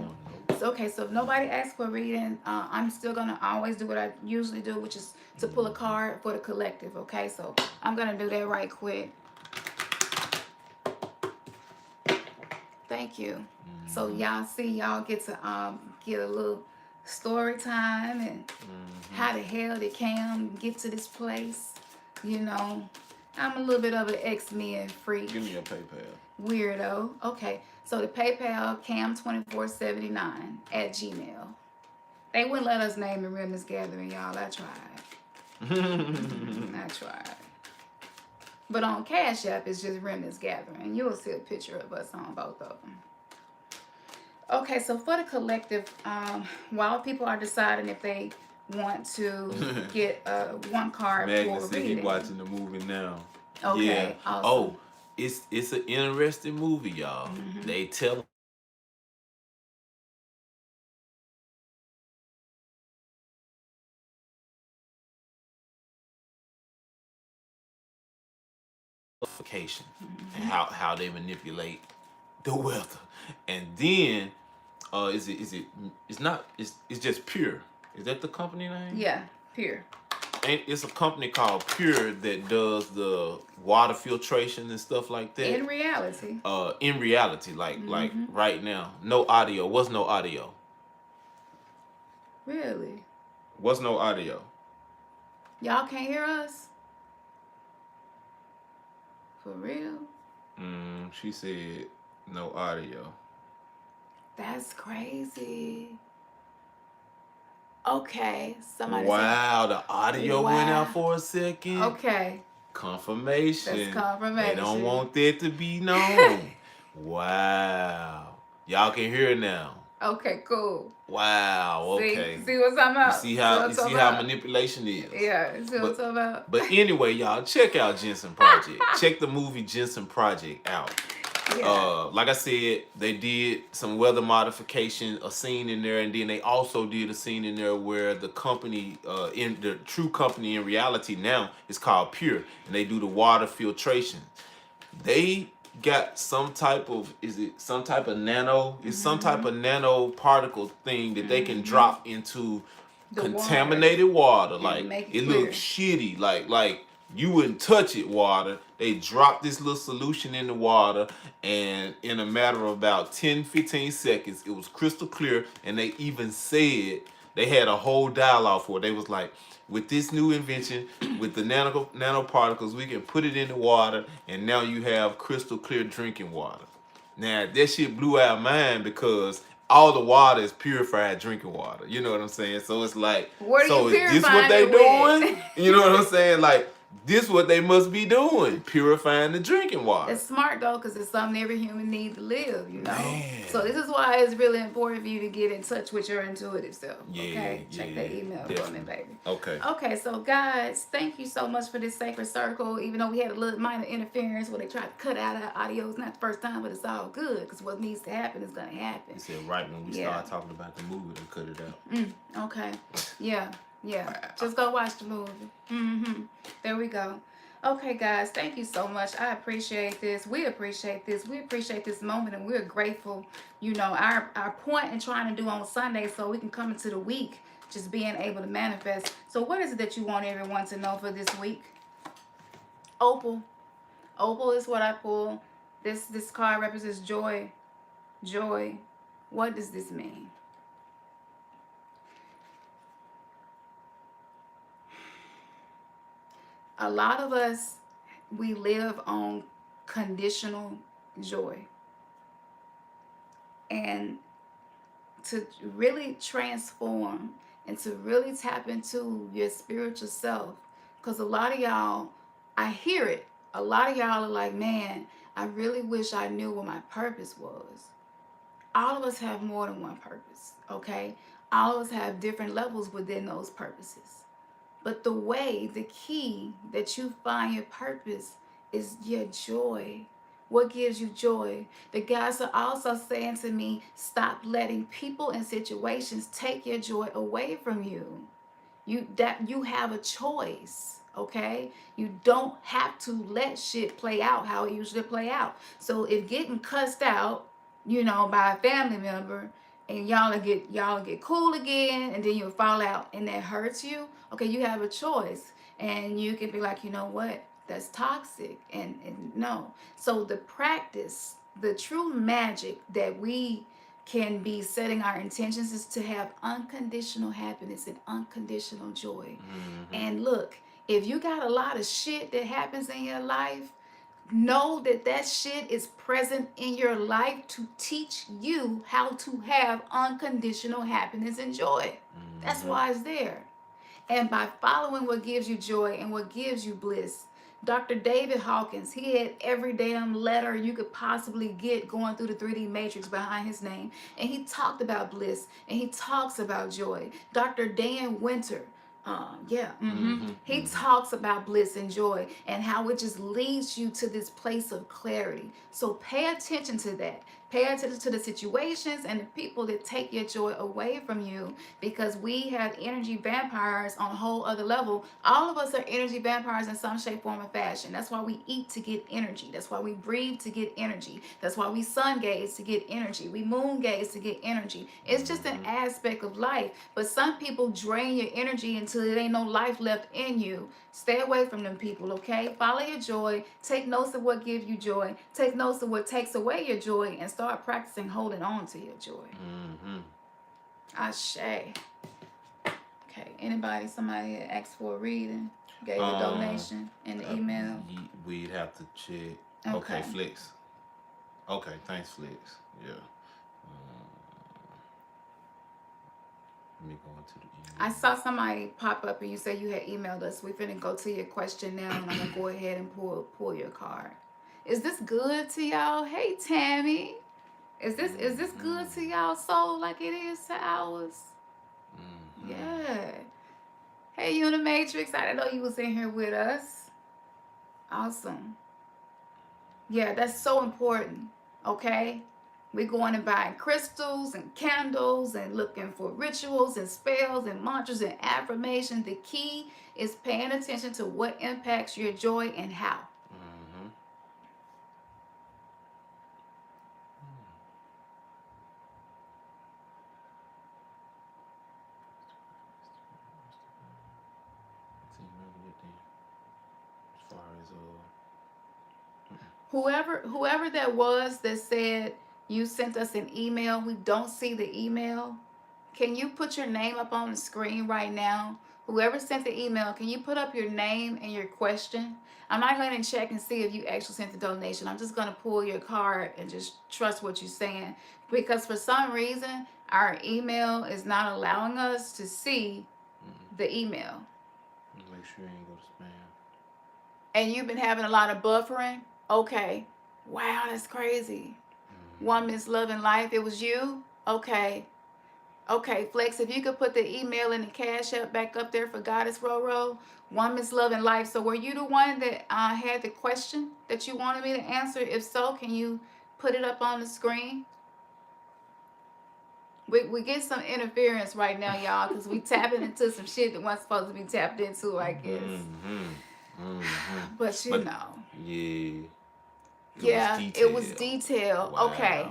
So if nobody asks for a reading, I'm still gonna always do what I usually do, which is to pull a card for the collective. Okay, so I'm gonna do that right quick. Thank you. So y'all get to get a little story time and how the hell did Cam get to this place? You know, I'm a little bit of an X-Men freak. Give me your PayPal. Weirdo. Okay. So the PayPal cam2479 at Gmail. They wouldn't let us name the Remnants Gathering, y'all. I tried. I tried. But on Cash App, it's just Remnants Gathering. You'll see a picture of us on both of them. Okay, so for the collective, while people are deciding if they want to get one card Magna for said he reading. watching the movie now. Okay, Yeah. awesome. Oh, it's an interesting movie, y'all. They tell vacation and how they manipulate the weather, and then it's just Pure. Is that the company name? Yeah, Pure. And it's a company called Pure that does the water filtration and stuff like that. In reality. In reality, like right now, no audio. What's no audio? Really? What's no audio? Y'all can't hear us? For real? She said no audio. That's crazy. Okay, somebody Wow, the audio went out for a second. said. Okay. Confirmation. That's confirmation. They don't want that to be known. Wow. Y'all can hear it now. Okay, cool. Wow. Okay. See what I'm talking about? You see how manipulation is. Yeah, see what I'm talking about? But anyway, y'all, check out Jensen Project. Check the movie Jensen Project out. Yeah. Like I said, they did some weather modification, a scene in there, and then they also did a scene in there where the company, in the true company in reality now is called Pure, and they do the water filtration. They got some type of nano? It's some type of nano particle thing that they can drop into The contaminated water. Like make it clear. looks shitty. Like you wouldn't touch it, water. They dropped this little solution in the water, and in a matter of about 10-15 seconds, it was crystal clear. And they even said, they had a whole dialogue for it. They was like, with this new invention, with the nanoparticles, we can put it in the water, and now you have crystal clear drinking water. Now, that shit blew our mind because all the water is purified drinking water. You know what I'm saying? So it's like, so is this what they doing? You know what I'm saying? Like, this what they must be doing, purifying the drinking water. It's smart though, because it's something every human needs to live, you know. Man. So this is why it's really important for you to get in touch with your intuitive self. Okay, check that email for me, baby. Okay. Okay, so guys, thank you so much for this sacred circle. Even though we had a little minor interference where they tried to cut out our audio, it's not the first time, but it's all good because what needs to happen is gonna happen. He said right when we start talking about the movie, they cut it out. Okay. Yeah. Wow. Just go watch the movie. There we go. Okay, guys, thank you so much. I appreciate this. We appreciate this. We appreciate this moment, and we're grateful. You know, our point in trying to do on Sunday so we can come into the week just being able to manifest. So what is it that you want everyone to know for this week? Opal. Opal is what I pull. This card represents joy. Joy. What does this mean? A lot of us, we live on conditional joy. And to really transform and to really tap into your spiritual self, because a lot of y'all, I hear it, a lot of y'all are like, man, I really wish I knew what my purpose was. All of us have more than one purpose, okay? All of us have different levels within those purposes. But the key that you find your purpose is your joy. What gives you joy? The guys are also saying to me, stop letting people and situations take your joy away from you. You have a choice, okay? You don't have to let shit play out how it usually play out. So if getting cussed out, by a family member, and y'all get cool again, and then you'll fall out, and that hurts you. Okay, you have a choice, and you can be like, you know what? That's toxic, and no. So the practice, the true magic that we can be setting our intentions is to have unconditional happiness and unconditional joy. And look, if you got a lot of shit that happens in your life, know that shit is present in your life to teach you how to have unconditional happiness and joy. That's why it's there. And by following what gives you joy and what gives you bliss, Dr. David Hawkins, he had every damn letter you could possibly get going through the 3D matrix behind his name. And he talked about bliss and he talks about joy. Dr. Dan Winter, he talks about bliss and joy and how it just leads you to this place of clarity. So pay attention to that. Pay attention to the situations and the people that take your joy away from you, because we have energy vampires on a whole other level. All of us are energy vampires in some shape, form, or fashion. That's why we eat to get energy. That's why we breathe to get energy. That's why we sun gaze to get energy. We moon gaze to get energy. It's just an aspect of life. But some people drain your energy until there ain't no life left in you. Stay away from them people, okay? Follow your joy. Take notes of what gives you joy. Take notes of what takes away your joy, and start practicing holding on to your joy. Ashe. Okay. Anybody, somebody asked for a reading, gave a donation in the email? We'd have to check. Okay. Okay, Flex. Okay, thanks, Flex. Yeah. Let me go into the email. I saw somebody pop up and you said you had emailed us. We're finna go to your question now, and I'm gonna go ahead and pull your card. Is this good to y'all? Hey, Tammy. Is this good to y'all soul like it is to ours? Yeah. Hey, Unimatrix. I didn't know you was in here with us. Awesome. Yeah, that's so important. Okay? We're going and buying crystals and candles and looking for rituals and spells and mantras and affirmations. The key is paying attention to what impacts your joy and how. Whoever that was that said you sent us an email, we don't see the email. Can you put your name up on the screen right now? Whoever sent the email, can you put up your name and your question? I'm not going to check and see if you actually sent the donation. I'm just going to pull your card and just trust what you're saying. Because for some reason, our email is not allowing us to see the email. Make sure you ain't go to spam. And you've been having a lot of buffering? Okay. Wow, that's crazy. One Miss Loving Life, it was you? Okay. Okay, Flex, if you could put the email and the cash app back up there for Goddess Roro. One Miss Loving Life. So were you the one that had the question that you wanted me to answer? If so, can you put it up on the screen? We get some interference right now, y'all, because we tapping into some shit that wasn't supposed to be tapped into, I guess. But you know. Yeah. It was detailed. Wow. Okay.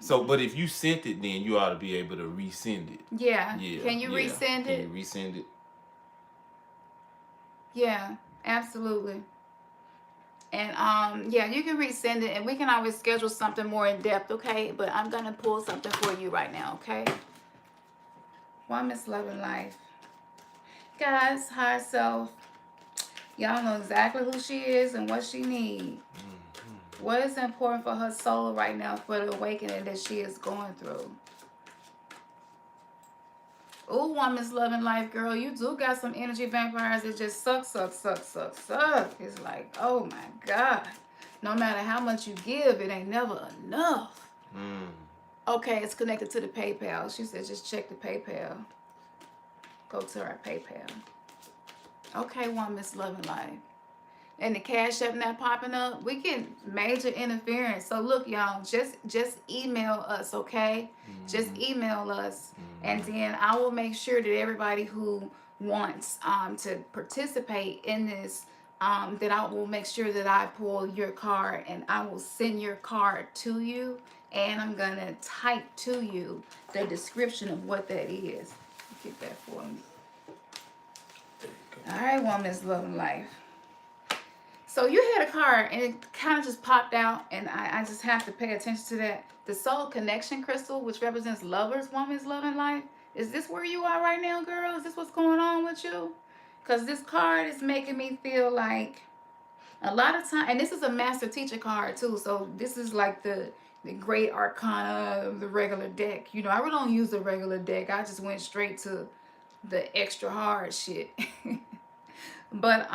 So, but if you sent it, then you ought to be able to resend it. Yeah. Can you resend it? Can you resend it? Yeah, absolutely. And you can resend it, and we can always schedule something more in depth, okay? But I'm gonna pull something for you right now, okay? One Miss Loving Life. Guys, higher self. Y'all know exactly who she is and what she needs. What is important for her soul right now for the awakening that she is going through? Oh, One Miss Loving Life, girl, you do got some energy vampires that just suck. It's like, oh my God. No matter how much you give, it ain't never enough. Okay, it's connected to the PayPal. She said just check the PayPal. Go to our PayPal. Okay, One Miss Loving Life. And the cash app not popping up, we get major interference. So look, y'all, just email us, okay? Just email us, and then I will make sure that everybody who wants to participate in this, that I will make sure that I pull your card, and I will send your card to you, and I'm gonna type to you the description of what that is. Get that for me. All right, One Miss Loving Life. So you had a card and it kind of just popped out, and I just have to pay attention to that. The Soul Connection Crystal, which represents lovers, One Miss Loving Life. Is this where you are right now, girl? Is this what's going on with you? Because this card is making me feel like a lot of time, and this is a Master Teacher card too, so this is like the great arcana of the regular deck. You know, I really don't use the regular deck. I just went straight to the extra hard shit. But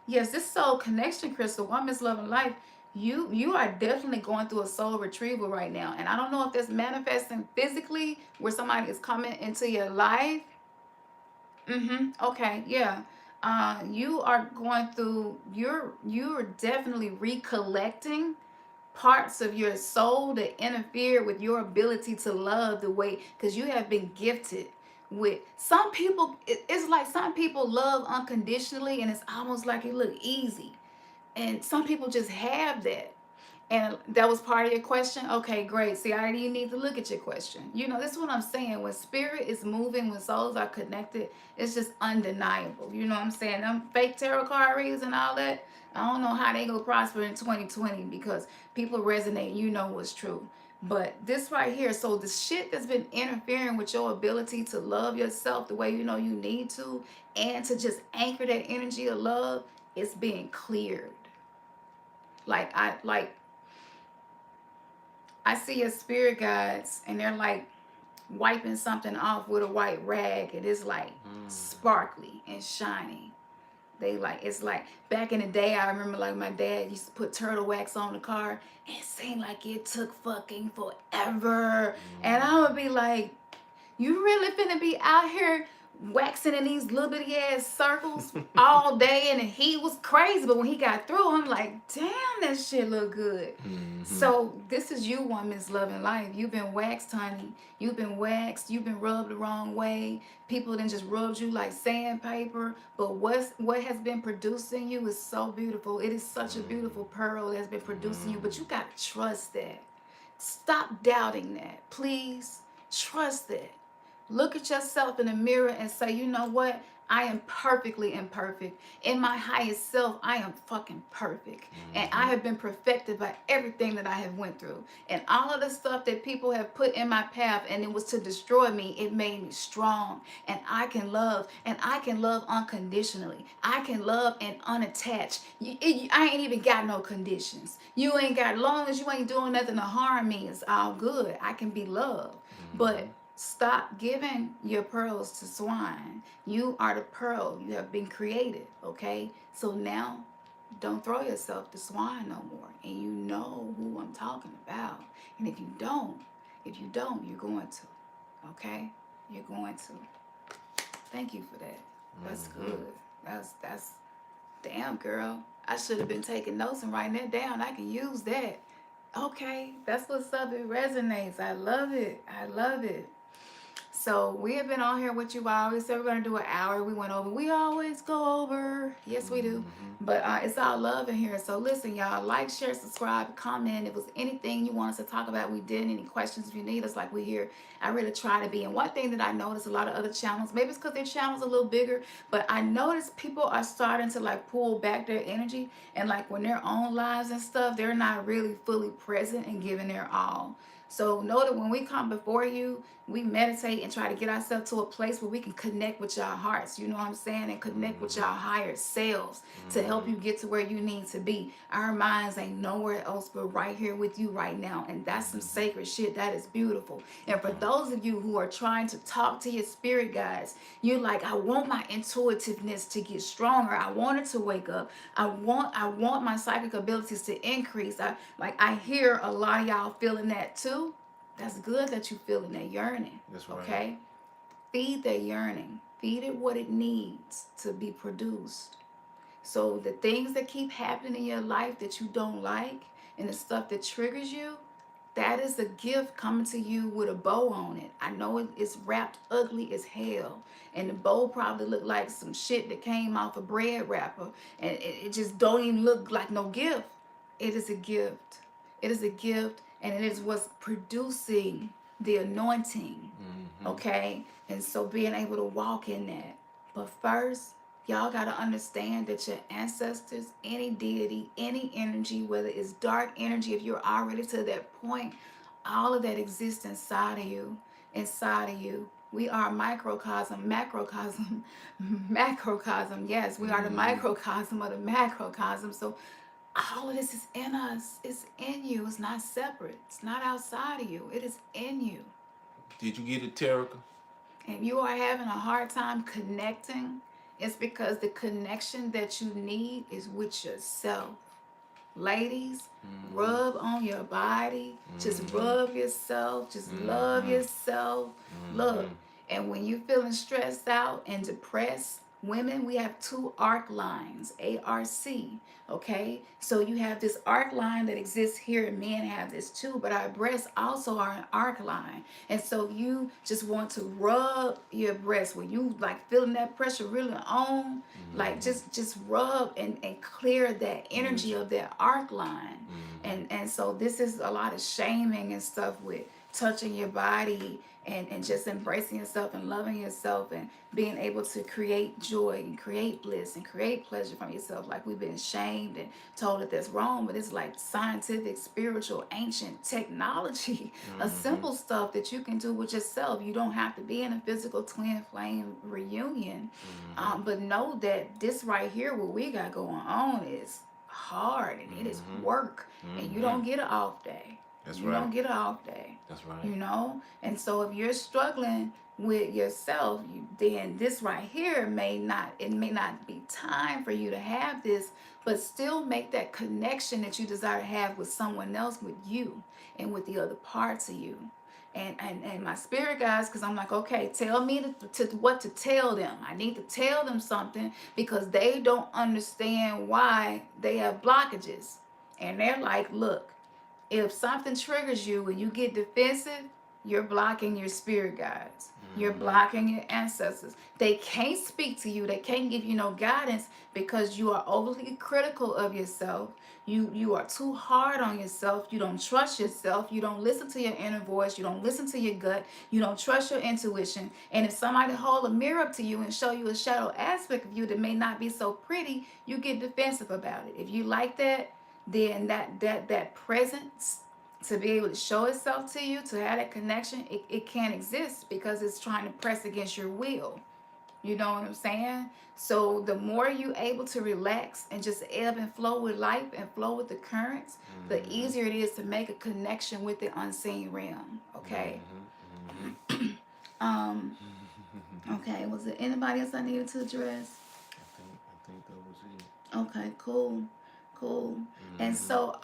Yes, this soul connection crystal, Woman's Love and Life, you are definitely going through a soul retrieval right now. And I don't know if that's manifesting physically where somebody is coming into your life. Okay, yeah. You are going through, you're definitely recollecting parts of your soul that interfere with your ability to love the way, because you have been gifted with some people. It's like some people love unconditionally and it's almost like it look easy, and some people just have that. And that was part of your question. Okay, great. See, I already need to look at your question. You know, this is what I'm saying. When spirit is moving, when souls are connected, it's just undeniable. You know what I'm saying? Them fake tarot card readers and all that, I don't know how they go prosper in 2020 because people resonate. You know what's true. But this right here, so the shit that's been interfering with your ability to love yourself the way you know you need to, and to just anchor that energy of love, is being cleared. I see your spirit guides and they're like wiping something off with a white rag, and it's like sparkly and shiny. They like, it's like back in the day, I remember like my dad used to put turtle wax on the car and it seemed like it took fucking forever. And I would be like, you really finna be out here waxing in these little bitty ass circles all day, and the heat was crazy. But when he got through, I'm like, damn, that shit look good. So this is you, Woman's Love and Life. You've been waxed, honey. You've been waxed. You've been rubbed the wrong way. People then just rubbed you like sandpaper. But what has been producing you is so beautiful. It is such a beautiful pearl that has been producing you. But you gotta trust that. Stop doubting that, please. Trust that. Look at yourself in the mirror and say, you know what? I am perfectly imperfect. In my highest self, I am fucking perfect. And I have been perfected by everything that I have went through. And all of the stuff that people have put in my path and it was to destroy me, it made me strong. And I can love. And I can love unconditionally. I can love and unattached. I ain't even got no conditions. You ain't got, long as you ain't doing nothing to harm me, it's all good. I can be loved. But stop giving your pearls to swine. You are the pearl. You have been created, okay? So now, don't throw yourself to swine no more. And you know who I'm talking about. And if you don't, you're going to, okay? You're going to. Thank you for that. That's good. That's, damn, girl. I should have been taking notes and writing that down. I can use that. Okay, that's what's up. It resonates. I love it. I love it. So we have been on here with you. I always said we're going to do an hour. We went over. We always go over. Yes, we do. But it's all love in here. So listen, y'all. Like, share, subscribe, comment. If it was anything you want us to talk about, we did. Any questions if you need us, like we here. I really try to be. And one thing that I noticed, a lot of other channels, maybe it's because their channel's a little bigger, but I noticed people are starting to like pull back their energy. And like when they're on lives and stuff, they're not really fully present and giving their all. So know that when we come before you, we meditate and try to get ourselves to a place where we can connect with your hearts, you know what I'm saying, and connect with your higher selves to help you get to where you need to be. Our minds ain't nowhere else but right here with you right now, and that's some sacred shit. That is beautiful. And for those of you who are trying to talk to your spirit guides, you're like, I want my intuitiveness to get stronger. I want it to wake up. I want my psychic abilities to increase. I hear a lot of y'all feeling that too. That's good that you feeling that yearning. That's right. Okay? Feed that yearning. Feed it what it needs to be produced. So the things that keep happening in your life that you don't like and the stuff that triggers you, that is a gift coming to you with a bow on it. I know it's wrapped ugly as hell. And the bow probably looked like some shit that came off a bread wrapper. And it just don't even look like no gift. It is a gift. It is a gift. And it is what's producing the anointing. Okay? And so being able to walk in that. But first, y'all got to understand that your ancestors, any deity, any energy, whether it's dark energy, if you're already to that point, all of that exists inside of you. Inside of you. We are microcosm, macrocosm, macrocosm. Yes, we are the microcosm of the macrocosm. So all of this is in us. It's in you. It's not separate. It's not outside of you. It is in you. Did you get it, Terica? And you are having a hard time connecting, It's because the connection that you need is with yourself. Ladies, rub on your body. Just rub yourself. Just love yourself. Look, and when you're feeling stressed out and depressed, women, we have 2 arc lines, ARC. Okay, so you have this arc line that exists here, and men have this too, but our breasts also are an arc line. And so you just want to rub your breast when you like feeling that pressure really on, like just rub and clear that energy of that arc line. And so this is a lot of shaming and stuff with touching your body and just embracing yourself and loving yourself and being able to create joy and create bliss and create pleasure from yourself. Like, we've been shamed and told that that's wrong, but it's like scientific, spiritual, ancient technology, a simple stuff that you can do with yourself. You don't have to be in a physical twin flame reunion. But know that this right here, what we got going on, is hard, and it is work, and you don't get an off day. You don't get an off day. That's right. You know? And so if you're struggling with yourself, then this right here may not be time for you to have this, but still make that connection that you desire to have with someone else, with you, and with the other parts of you. And my spirit guys, because I'm like, okay, tell me to what to tell them. I need to tell them something, because they don't understand why they have blockages. And they're like, look, if something triggers you and you get defensive, you're blocking your spirit guides. You're blocking your ancestors. They can't speak to you. They can't give you no guidance because you are overly critical of yourself. You are too hard on yourself. You don't trust yourself. You don't listen to your inner voice. You don't listen to your gut. You don't trust your intuition. And if somebody hold a mirror up to you and show you a shadow aspect of you that may not be so pretty, you get defensive about it. If you like that, then that presence to be able to show itself to you, to have that connection, it can't exist because it's trying to press against your will. You know what I'm saying? So the more you able to relax and just ebb and flow with life and flow with the currents, the easier it is to make a connection with the unseen realm. Okay. Okay, was there anybody else I needed to address? I think that was it. Okay, cool. And so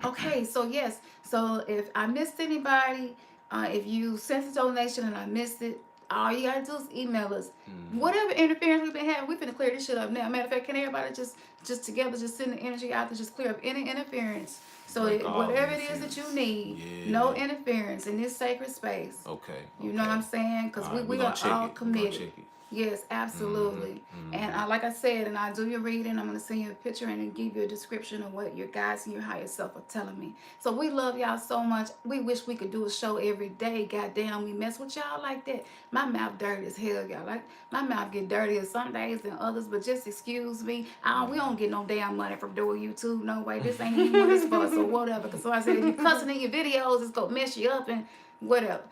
okay, so yes, so if I missed anybody, if you sent a donation and I missed it, all you gotta do is email us. Whatever interference we've been having, we're finna clear this shit up now. Matter of fact, can everybody just together just send the energy out to just clear up any interference? So whatever it is that you need, no interference in this sacred space. Okay. You know what I'm saying? Because we are all committed. Yes, absolutely. And like I said, and I do your reading, I'm going to send you a picture and give you a description of what your guides and your higher self are telling me. So we love y'all so much. We wish we could do a show every day. Goddamn, we mess with y'all like that. My mouth dirty as hell, y'all. Like, my mouth get dirtier some days than others, but just excuse me. We don't get no damn money from doing YouTube. No way. This ain't even what it's for, so whatever. Because somebody said if you cussing in your videos, it's going to mess you up and whatever.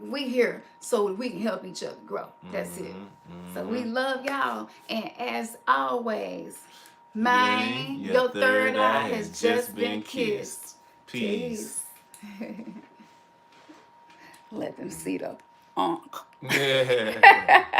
We here so we can help each other grow. That's it. So we love y'all, and as always, man, your third eye has just been kissed. Peace. Let them see the onk. Yeah.